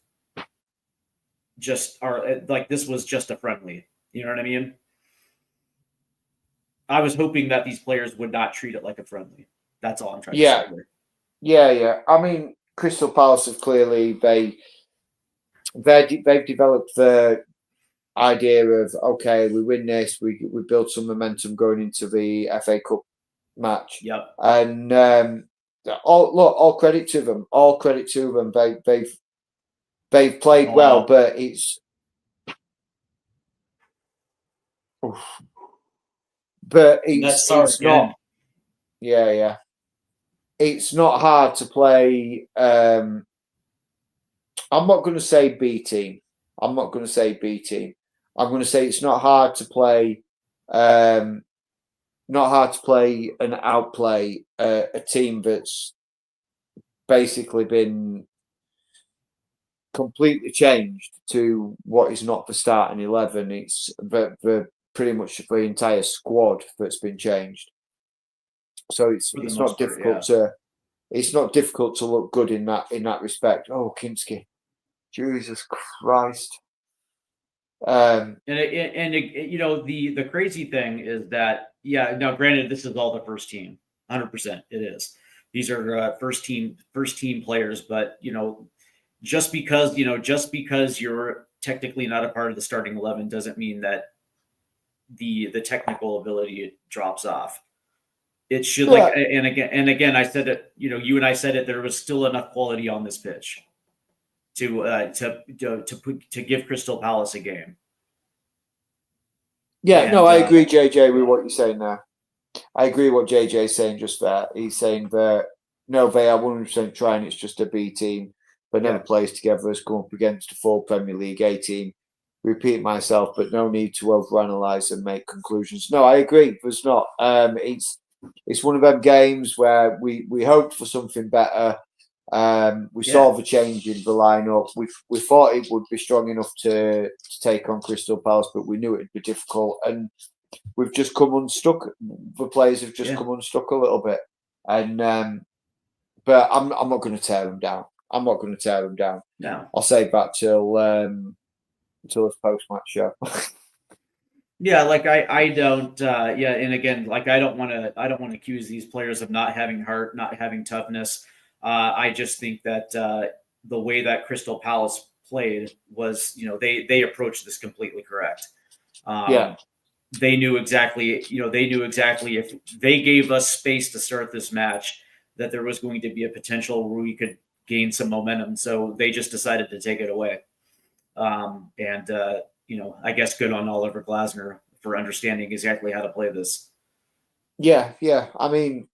just are like this was just a friendly. You know what I mean? I was hoping that these players would not treat it like a friendly. That's all I'm trying to say. yeah. I mean, Crystal Palace have clearly they've developed the idea of okay, we win this, we build some momentum going into the FA Cup match. Yep. And all credit to them. All credit to them. They've played well, but it's not. Yeah. It's not hard to play. I'm not going to say B team. I'm going to say it's not hard to play. Not hard to play and outplay a team that's basically been completely changed to what is not the starting 11. It's the pretty much the entire squad that's been changed. So it's not difficult it's not difficult to look good in that respect. Oh, Kinski, Jesus Christ! The crazy thing is that now granted this is all the first team, 100% it is. These are first team players, but just because you're technically not a part of the starting 11 doesn't mean that the technical ability drops off. It should and again I said it, you and I said it, there was still enough quality on this pitch to give Crystal Palace a game. Yeah, I agree, JJ, with what you're saying there. I agree what JJ's saying just there. He's saying that no, they are 100% trying. It's just a B team, but never plays together. Has come up against a full Premier League A team. Repeat myself, but no need to overanalyze and make conclusions. No, I agree. There's not. It's one of them games where we hoped for something better. We saw the change in the lineup. We thought it would be strong enough to take on Crystal Palace, but we knew it'd be difficult. And we've just come unstuck. The players have just come unstuck a little bit. And but I'm not going to tear them down. I'm not going to tear them down. No, I'll save that till this post-match show. Yeah, like I don't. And again, like I don't want to accuse these players of not having heart, not having toughness. I just think that the way that Crystal Palace played was, they approached this completely correct. They knew exactly if they gave us space to start this match, that there was going to be a potential where we could gain some momentum. So they just decided to take it away. I guess good on Oliver Glasner for understanding exactly how to play this. Yeah. I mean,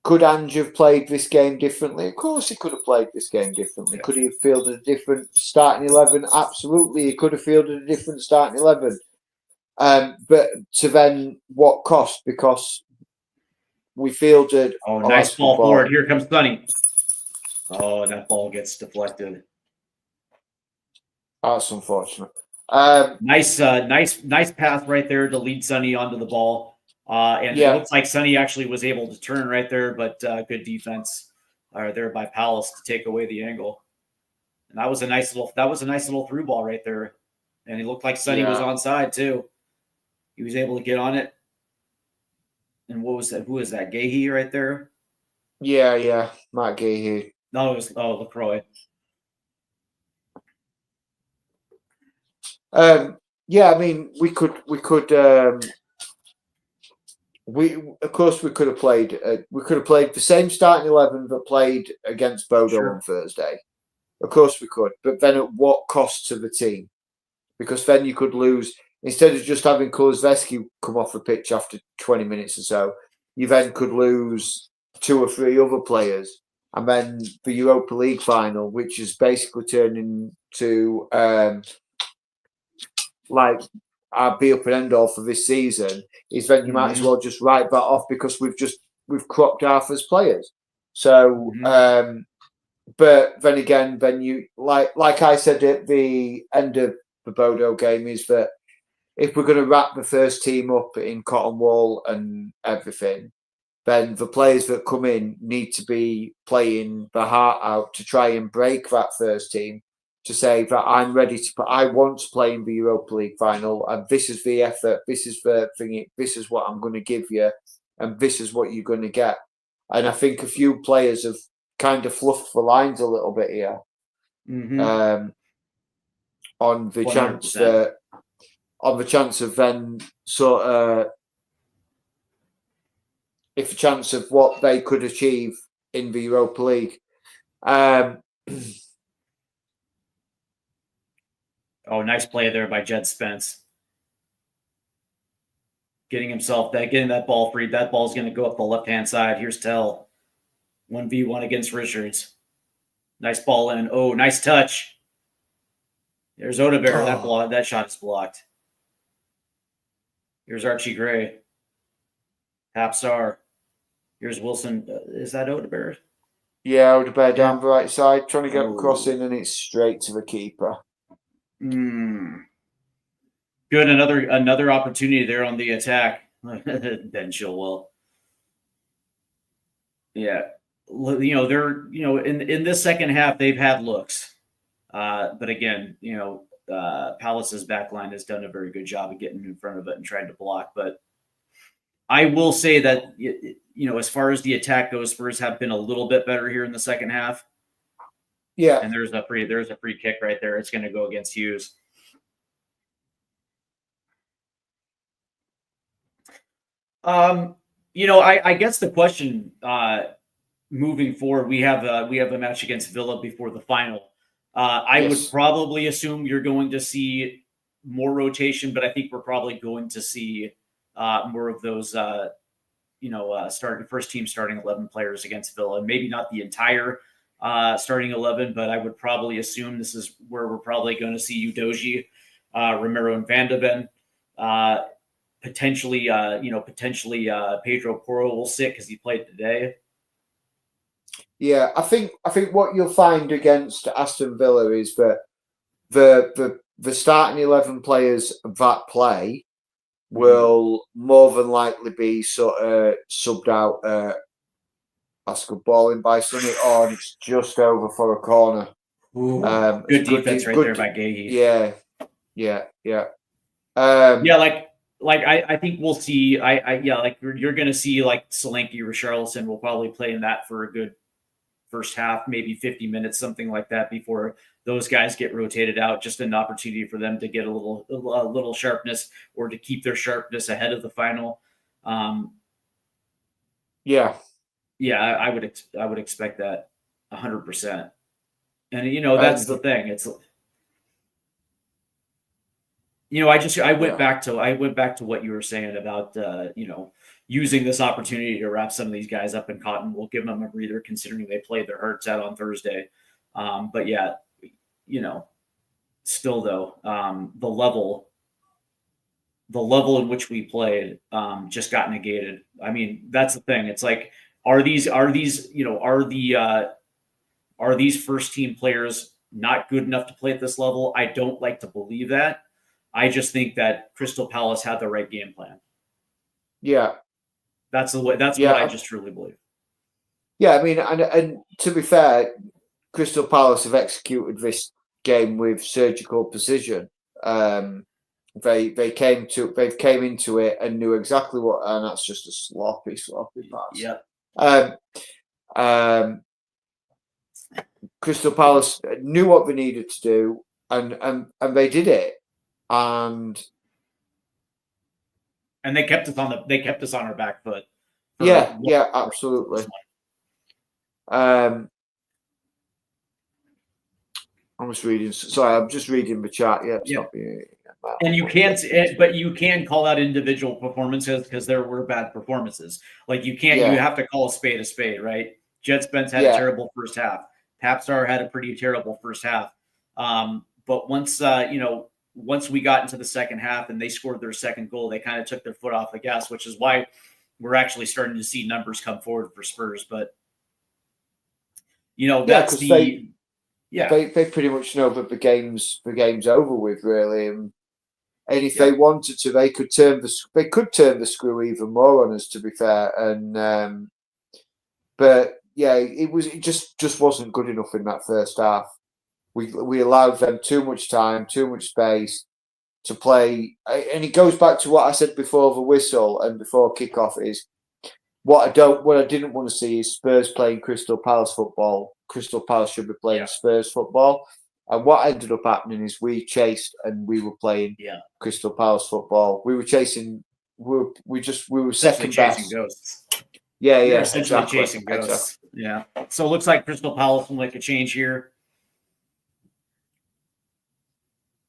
could Ange have played this game differently? Of course he could have played this game differently. Could he have fielded a different starting 11? Absolutely, he could have fielded a different starting 11. But to then what cost? Because we fielded... Oh, nice ball forward. Here comes Sonny. Oh, that ball gets deflected. That's unfortunate. Nice pass right there to lead Sonny onto the ball. It looks like Sonny actually was able to turn right there, but good defense there by Palace to take away the angle. And that was a nice little through ball right there. And it looked like Sonny was onside too. He was able to get on it. And what was that? Who was that? Gahey right there? Yeah. Matt Gahey. No, it was LaCroix. I mean, we could have played the same starting 11 that played against Bodo on Thursday. Of course we could, but then at what cost to the team? Because then you could lose, instead of just having Kulusevski come off the pitch after 20 minutes or so, you then could lose 2 or 3 other players. And then the Europa League final, which is basically turning to like our be up and end all for this season, is then you might as well just write that off because we've cropped Arthur's players. So but then again, then you like I said at the end of the Bodo game, is that if we're going to wrap the first team up in cotton wool and everything, then the players that come in need to be playing the heart out to try and break that first team, to say that I'm ready to. I want to play in the Europa League final, and this is the effort. This is the thing. This is what I'm going to give you, and this is what you're going to get. And I think a few players have kind of fluffed the lines a little bit here, on the 100%. chance of then sort of if a chance of what they could achieve in the Europa League. Oh, nice play there by Jed Spence. Getting that ball free. That ball's going to go up the left-hand side. Here's Tell. 1v1 against Richards. Nice ball in. Oh, nice touch. There's Odebear. That shot is blocked. Here's Archie Gray. Hapsar. Here's Wilson. Is that Odebear? Yeah, Odebear down the right side, trying to get a cross in, and it's straight to the keeper. Good. Another opportunity there on the attack. Ben Chilwell. Yeah. They're, in this second half, they've had looks. But again, Palace's back line has done a very good job of getting in front of it and trying to block. But I will say that, as far as the attack goes, Spurs have been a little bit better here in the second half. Yeah. And there's a free kick right there. It's going to go against Hughes. I guess the question moving forward, we have a match against Villa before the final. I would probably assume you're going to see more rotation, but I think we're probably going to see more of those, first team starting 11 players against Villa. Maybe not the entire starting 11, but I would probably assume this is where we're probably going to see Udogie, Romero, and Van de Ven. Potentially Pedro Porro will sit because he played today. Yeah, I think what you'll find against Aston Villa is that the starting 11 players that play will more than likely be sort of subbed out. That's good balling by Sonny. Oh, and it's just over for a corner. Good defense there by Gahey. Yeah. I think we'll see. You're going to see like Solanke or Richarlison will probably play in that for a good first half, maybe 50 minutes, something like that, before those guys get rotated out. Just an opportunity for them to get a little sharpness, or to keep their sharpness ahead of the final. I would expect that 100%. And that's the thing. It's I went back to what you were saying about using this opportunity to wrap some of these guys up in cotton. We'll give them a breather, considering they played their hearts out on Thursday. But yeah, still though, the level in which we played just got negated. I mean, that's the thing. It's like, are these first team players not good enough to play at this level? I don't like to believe that. I just think that Crystal Palace had the right game plan. Yeah. That's what I just truly believe. Yeah, I mean, and to be fair, Crystal Palace have executed this game with surgical precision. They came into it and knew exactly what, and that's just a sloppy pass. Yeah. Crystal Palace knew what they needed to do, and they did it. And they kept us on our back foot. Yeah, absolutely. I'm just reading. Sorry, I'm just reading the chat. Yeah, Yeah. stop me. And you can't, but you can call out individual performances because there were bad performances. Like you can't, you have to call a spade, right? Jet Spence had a terrible first half. Papstar had a pretty terrible first half. But once, once we got into the second half and they scored their second goal, they kind of took their foot off the gas, which is why we're actually starting to see numbers come forward for Spurs. But, that's they pretty much know that the game's over with, really. And if they wanted to, they could turn the screw even more on us, to be fair. And but yeah, it just wasn't good enough in that first half. We allowed them too much time, too much space to play, and it goes back to what I said before the whistle and before kickoff is what I didn't want to see is Spurs playing Crystal Palace football. Crystal Palace should be playing Spurs football. And what ended up happening is we chased and we were playing Crystal Palace football. We were chasing. We were second best. Ghosts. Yeah, essentially chasing ghosts. Exactly. Yeah. So it looks like Crystal Palace will make a change here,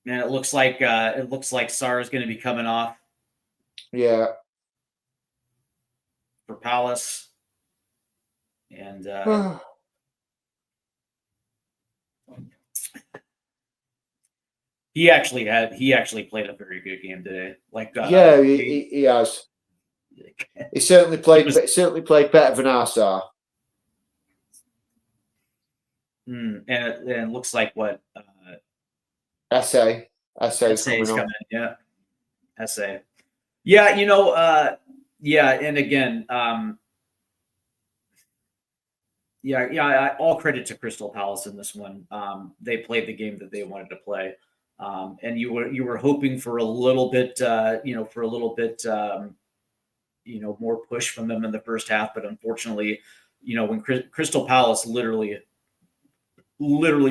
and it looks like Sarr is going to be coming off. Yeah. For Palace, and he actually played a very good game today. He has. He certainly played better than Arsar. And it looks like what SA is coming on. Yeah, SA. Yeah, and again, all credit to Crystal Palace in this one. They played the game that they wanted to play, and you were hoping for a little bit, more push from them in the first half, but unfortunately, when Crystal Palace literally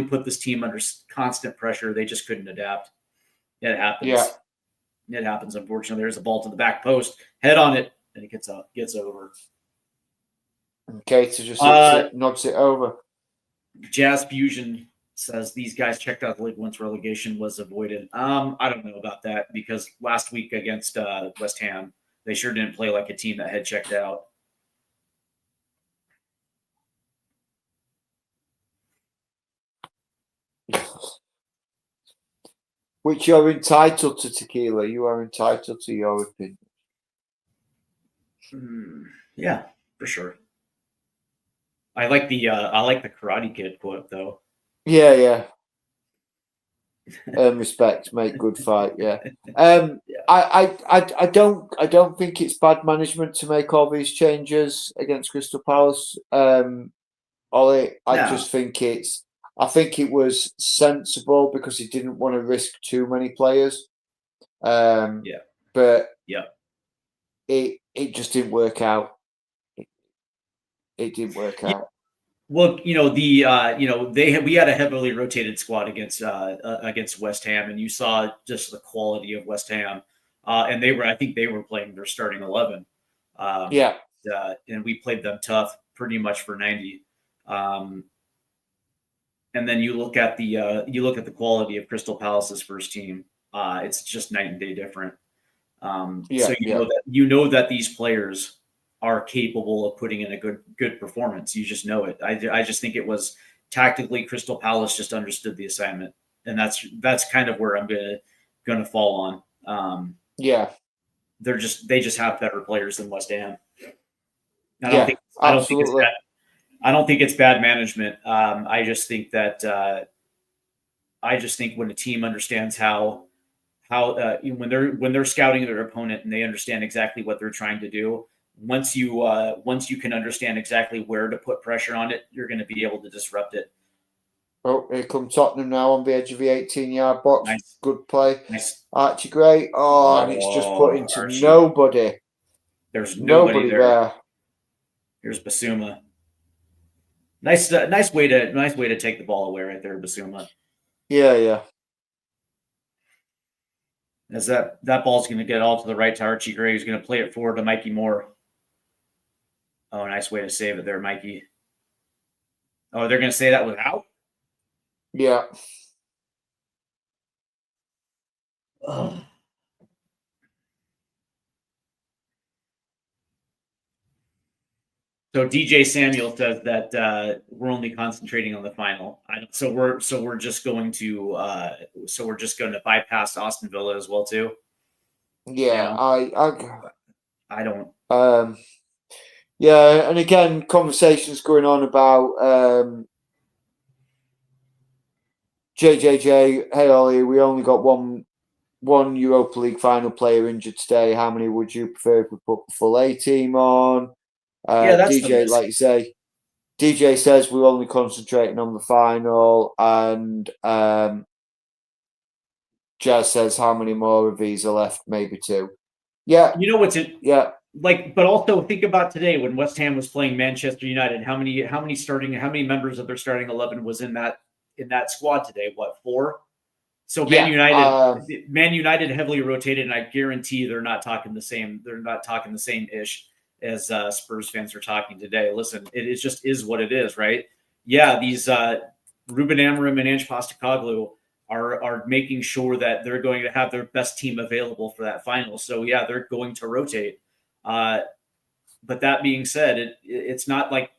put this team under constant pressure, they just couldn't adapt. It happens. Yeah. It happens. Unfortunately, there's a ball to the back post, head on it, and it gets over. Okay, so just nods it over. Jazz Fusion says these guys checked out the league once relegation was avoided. I don't know about that because last week against West Ham, they sure didn't play like a team that had checked out. Which you're entitled to, Tequila. You are entitled to your opinion. Yeah, for sure. I like the Karate Kid quote though. Yeah. Respect, make good fight. Yeah. I don't think it's bad management to make all these changes against Crystal Palace. Ollie, just think I think it was sensible because he didn't want to risk too many players. But it just didn't work out. It didn't work out. Well, we had a heavily rotated squad against West Ham, and you saw just the quality of West Ham, and I think they were playing their starting 11. And we played them tough pretty much for 90. And then you look at the quality of Crystal Palace's first team. It's just night and day different. So you know that these players are capable of putting in a good performance. You just know it. I just think it was tactically Crystal Palace just understood the assignment, and that's kind of where I'm gonna fall on. They just have better players than West Ham. I don't think it's bad management. I just think that when a team understands how when they're scouting their opponent and they understand exactly what they're trying to do, once you can understand exactly where to put pressure on it, you're going to be able to disrupt it. Oh, here comes Tottenham now on the edge of the 18-yard box. Nice. Good play. Nice. Archie Gray. Oh, and it's just put into Archie. Nobody. There's nobody there. Here's Basuma. Nice way to take the ball away right there, Basuma. Yeah. As that ball's going to get all to the right to Archie Gray, who's going to play it forward to Mikey Moore. Oh, nice way to save it there, Mikey. Oh, they're going to say that was out? Yeah. Ugh. So DJ Samuel says that we're only concentrating on the final. So we're just going to bypass Austin Villa as well too. Yeah, I don't. Yeah, and again, conversations going on about JJJ. Hey Ollie, we only got one Europa League final player injured today. How many would you prefer if we put the full A team on? That's DJ, like you say, DJ says we're only concentrating on the final, and Jazz says how many more of these are left? Maybe 2. Yeah, You know what's it? yeah, But also think about today when West Ham was playing Manchester United. How many members of their starting 11 was in that squad today? What, 4? So Man United heavily rotated, and I guarantee they're not talking the same. They're not talking the same ish as Spurs fans are talking today. Listen, it just is what it is, right? Yeah, these Ruben Amorim and Ange Postecoglou are making sure that they're going to have their best team available for that final. So yeah, they're going to rotate. But that being said, it's not like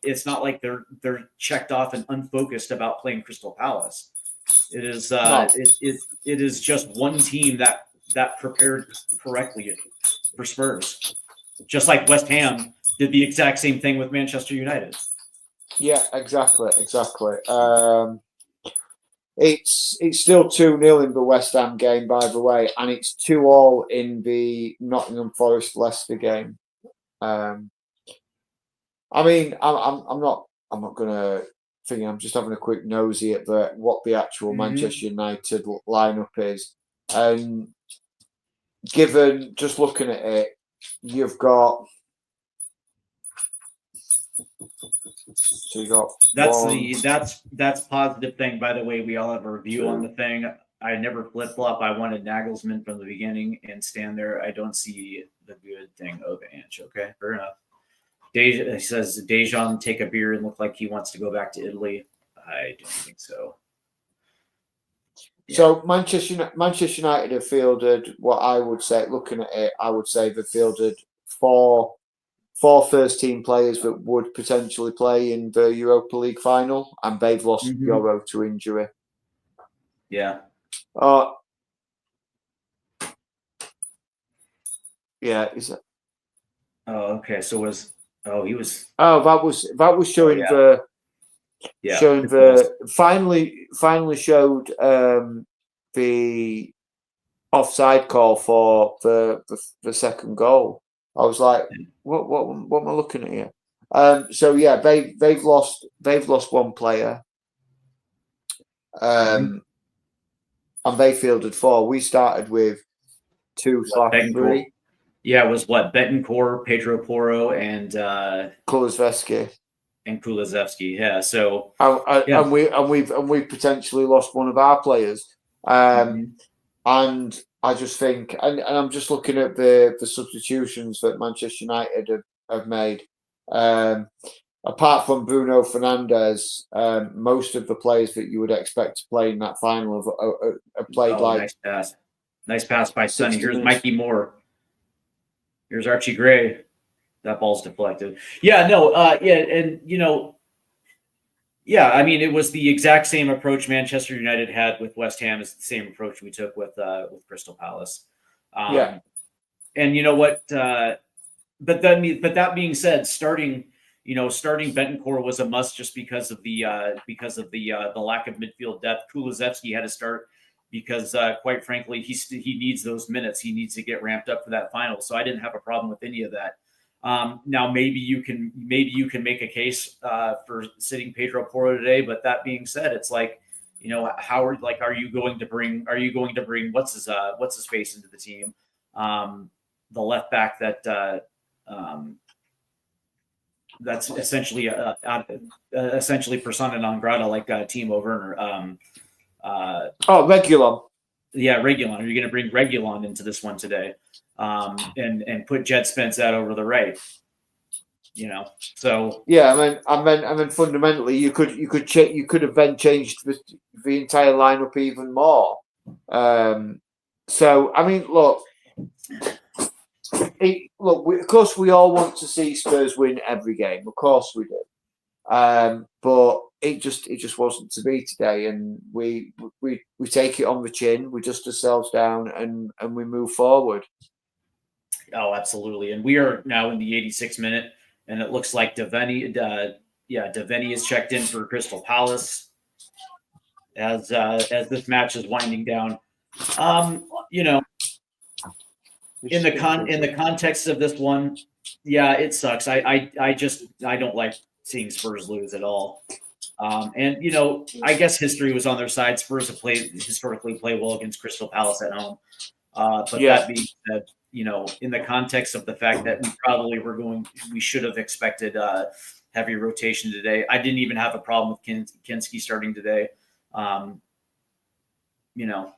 they're checked off and unfocused about playing Crystal Palace. It is it is just one team that prepared correctly for Spurs, just like West Ham did the exact same thing with Manchester United. Yeah, exactly. It's still 2-0 in the West Ham game, by the way, and it's 2-2 in the Nottingham Forest Leicester game. I mean, I'm not gonna think. I'm just having a quick nosy at what the actual Manchester United lineup is, and given just looking at it, you've got. So you got that's positive thing. By the way, we all have a review on the thing. I never flip flop. I wanted Nagelsmann from the beginning and stand there. I don't see the good thing of Ange. Okay, fair enough. He says Dejan take a beer and look like he wants to go back to Italy. I don't think so. Yeah. So Manchester United have fielded what I would say. Looking at it, I would say they've fielded four first team players that would potentially play in the Europa League final, and they've lost Euro to injury. Yeah. Yeah. Is it? Oh, okay. So he was. Oh, that was showing finally showed the offside call for the second goal. I was like, what am I looking at here? So yeah, they've lost one player, and they fielded 4. We started with 2/3. Yeah, it was what Betancourt, Pedro Porro, and Kulusevski. Yeah, so and we've potentially lost one of our players, and I just think, and I'm just looking at the substitutions that Manchester United have made. Apart from Bruno Fernandes, most of the players that you would expect to play in that final have played nice pass by Sonny. Here's Mikey Moore. Here's Archie Gray. That ball's deflected. Yeah, no, and I mean, it was the exact same approach Manchester United had with West Ham is the same approach we took with Crystal Palace. And you know what? But that being said, starting Betancourt was a must just because of the lack of midfield depth. Kulusevski had to start because, quite frankly, he needs those minutes. He needs to get ramped up for that final. So I didn't have a problem with any of that. Now maybe you can make a case for sitting Pedro Porro today, but that being said, it's like, Howard, like, are you going to bring what's his face into the team, the left back that's essentially persona non grata, like Timo Werner. Reguilon. Yeah, Reguilon. Are you going to bring Reguilon into this one today? And put Jed Spence out over the right, So yeah, I mean, fundamentally, you could have then changed the entire lineup even more. So I mean, look, of course, we all want to see Spurs win every game. Of course, we do. But it just wasn't to be today, and we take it on the chin. We dust ourselves down, and we move forward. Oh, absolutely. And we are now in the 86th minute, and it looks like Devaney is checked in for Crystal Palace as this match is winding down. You know, in the context of this one, yeah, it sucks. I don't like seeing Spurs lose at all. And you know, I guess history was on their side. Spurs have historically play well against Crystal Palace at home. But that being said, you know, in the context of the fact that we should have expected heavy rotation today. I didn't even have a problem with Kinski starting today. You know,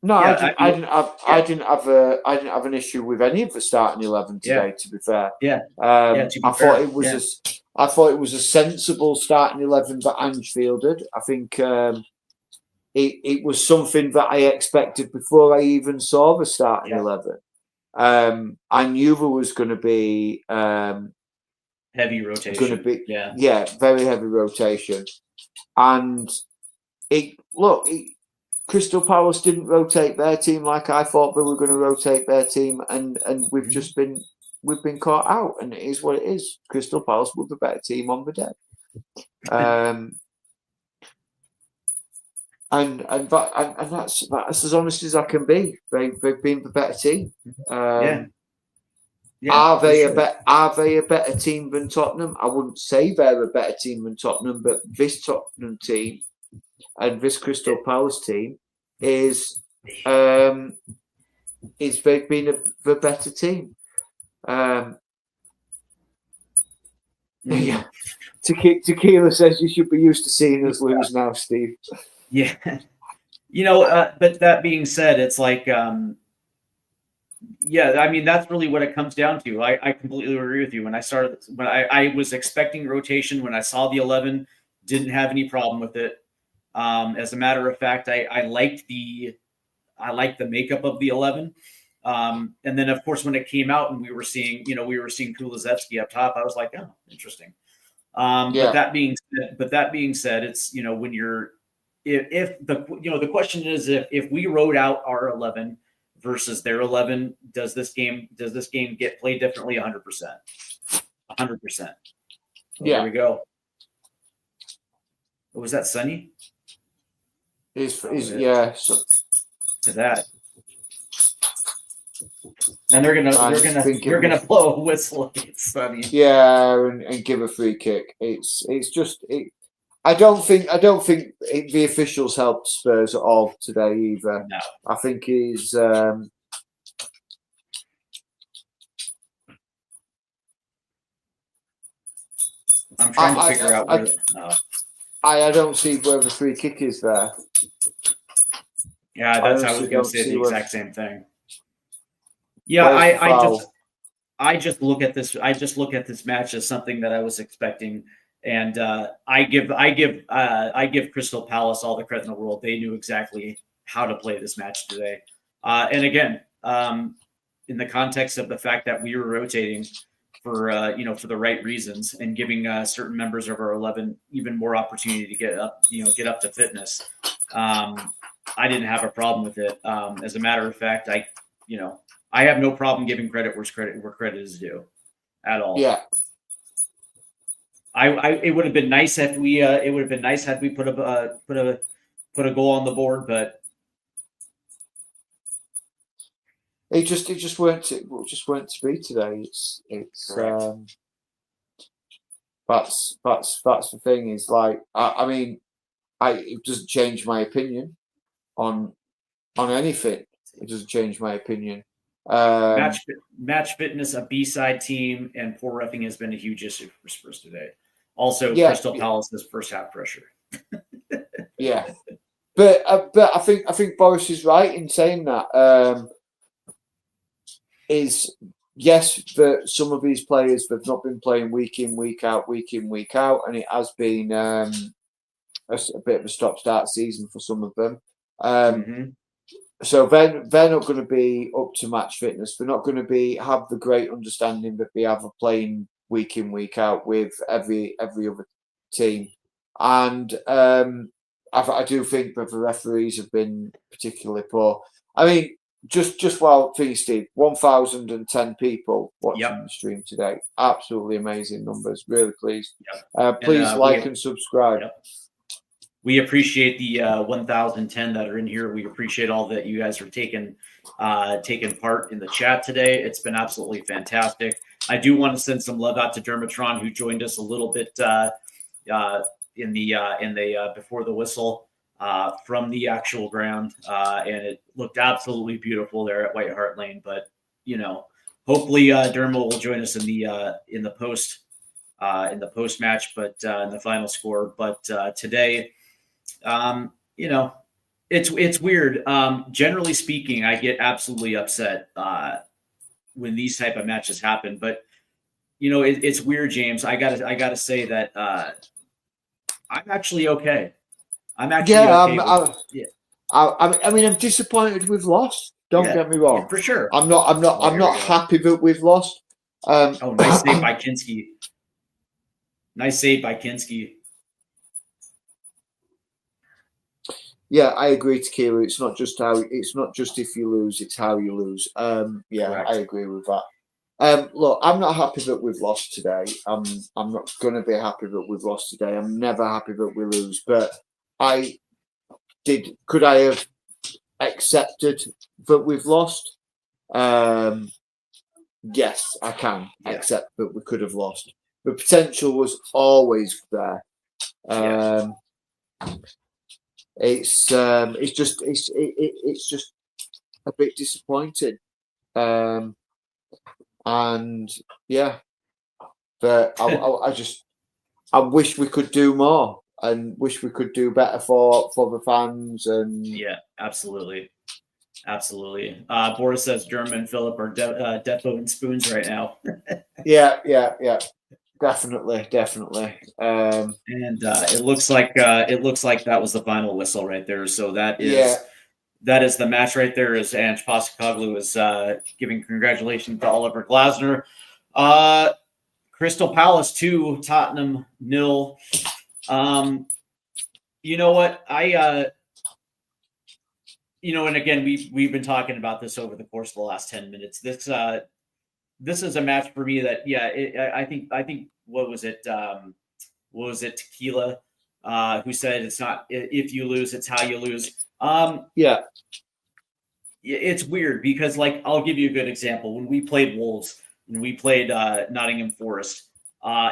No, yeah, I didn't have an issue with any of the starting 11 today. Yeah. To be fair, I thought it was a sensible starting 11 that Ange fielded. I think it was something that I expected before I even saw the starting 11. I knew there was going to be heavy rotation. Very heavy rotation, and Crystal Palace didn't rotate their team like I thought they were going to rotate their team, and we've just been caught out, and it is what it is. Crystal Palace were the better team on the day, and that's as honest as I can be. They've been the better team. Are they a better team than Tottenham? I wouldn't say they're a better team than Tottenham, but this Tottenham team and this Crystal Palace team is they've been the better team. Yeah. Tequila says you should be used to seeing us lose now, Steve. Yeah. You know, but that being said, it's like I mean, that's really what it comes down to. I completely agree with you. When I was expecting rotation, when I saw the 11, didn't have any problem with it. As a matter of fact, I liked the makeup of the 11. And then of course, when it came out and we were seeing Kulusevski up top, I was like, oh, interesting. But that being said, it's, you know, when you're, the question is if we wrote out our 11 versus their 11, does this game get played differently? 100%. 100%. There we go. Was that Sonny? To that. And they're gonna blow a whistle against Sonny. Yeah, and give a free kick. It's just I don't think the officials helped Spurs at all today either. No. I think he's I'm trying to figure out where I don't see where the free kick is there. Yeah, I was going to say the exact same thing. Yeah, I just look at this. I just look at this match as something that I was expecting, and I give Crystal Palace all the credit in the world. They knew exactly how to play this match today, and again, in the context of the fact that we were rotating for the right reasons and giving certain members of our 11 even more opportunity to get up to fitness. I didn't have a problem with it. As a matter of fact, I have no problem giving credit where credit is due, at all. Yeah. It would have been nice if we had we put a goal on the board, but it just weren't to be today. That's the thing. Is like I mean, it doesn't change my opinion on anything. It doesn't change my opinion. Match fitness, a B-side team, and poor reffing has been a huge issue for Spurs today. Also, Crystal Palace's first half pressure. Yeah, but I think Boris is right in saying that. Is yes, that some of these players have not been playing week in, week out, and it has been a bit of a stop-start season for some of them. So they're not going to be up to match fitness. They're not going to have the great understanding that they have of playing week in, week out with every other team. And I do think that the referees have been particularly poor. I mean, just while Steve, 1,010 people watching the stream today. Absolutely amazing numbers. Really pleased. Please like and subscribe. We appreciate the 1,010 that are in here. We appreciate all that you guys are taking part in the chat today. It's been absolutely fantastic. I do want to send some love out to Dermatron, who joined us a little bit in the before the whistle from the actual ground, and it looked absolutely beautiful there at White Hart Lane. But hopefully Derma will join us in the post match, but in the final score. But today. It's weird. Generally speaking, I get absolutely upset when these type of matches happen. But it's weird, James. I gotta say that I'm actually okay. I'm disappointed we've lost. Don't get me wrong. For sure. I'm not happy that we've lost. Nice save by Kinski. Nice save by Kinski. Yeah, I agree, Tequila. It's not just if you lose, it's how you lose. Correct. I agree with that. Look, I'm not happy that we've lost today. I'm not going to be happy that we've lost today. I'm never happy that we lose. But could I have accepted that we've lost? Yes, I can accept that we could have lost. The potential was always there. It's just a bit disappointing, and but I wish we could do more and wish we could do better for the fans. And absolutely. Boris says German and Philip are Defo and Spoons right now. yeah. Definitely. And it looks like that was the final whistle right there. So that is the match right there. As Ange Postecoglou is giving congratulations to Oliver Glasner. Crystal Palace 2, Tottenham 0. You know what? And again, we've been talking about this over the course of the last 10 minutes. This is a match for me that I think what was it Tequila who said it's not if you lose, it's how you lose. It's weird because, like, I'll give you a good example. When we played Wolves, when we played Nottingham Forest,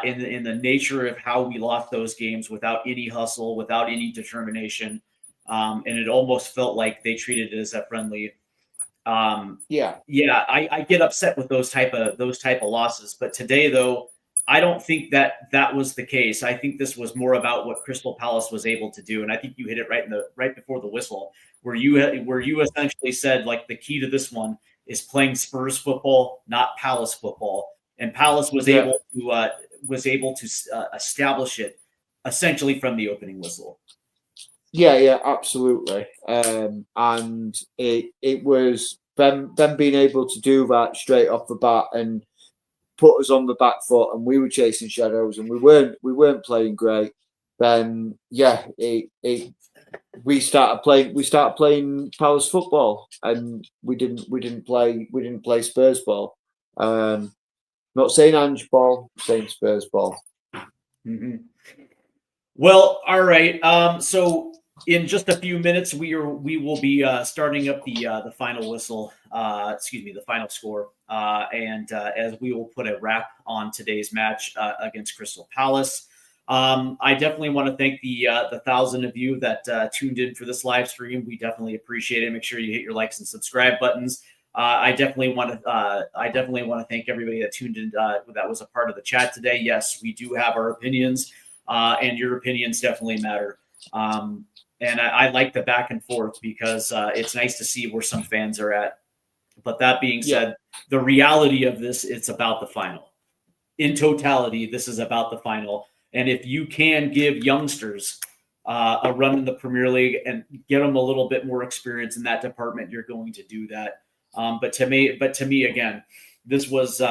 in the nature of how we lost those games without any hustle, without any determination, and it almost felt like they treated it as a friendly. I get upset with those type of losses. But today, though, I don't think that was the case. I think this was more about what Crystal Palace was able to do, and I think you hit it right before the whistle, where you essentially said, like, the key to this one is playing Spurs football, not Palace football, and Palace was able to establish it essentially from the opening whistle. Yeah, absolutely. And it was them being able to do that straight off the bat and put us on the back foot, and we were chasing shadows, and we weren't playing great. Then we started playing Palace football, and we didn't play Spurs ball. Not saying Ange ball, saying Spurs ball. Mm-hmm. Well, all right. So in just a few minutes, we will be starting up the final whistle. The final score. And as we will put a wrap on today's match against Crystal Palace. I definitely want to thank the 1,000 of you that tuned in for this live stream. We definitely appreciate it. Make sure you hit your likes and subscribe buttons. I definitely want to thank everybody that tuned in. That was a part of the chat today. Yes, we do have our opinions, and your opinions definitely matter. And I like the back and forth because it's nice to see where some fans are at. But that being said, the reality of this, it's about the final. In totality, this is about the final. And if you can give youngsters a run in the Premier League and get them a little bit more experience in that department, you're going to do that. But to me, again, this was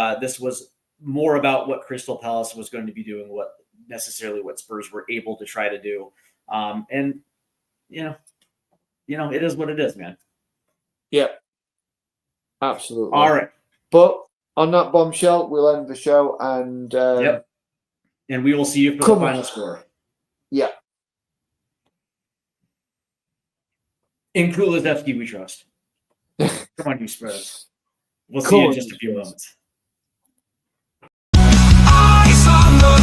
more about what Crystal Palace was going to be doing, what Spurs were able to try to do. And it is what it is, man. Yep. Absolutely. All right. But on that bombshell, we'll end the show, and yep. And we will see you for the final score. Yeah. In Kulusevski, we trust. Come on, you Spurs. We'll see you in just a few moments. Eyes on the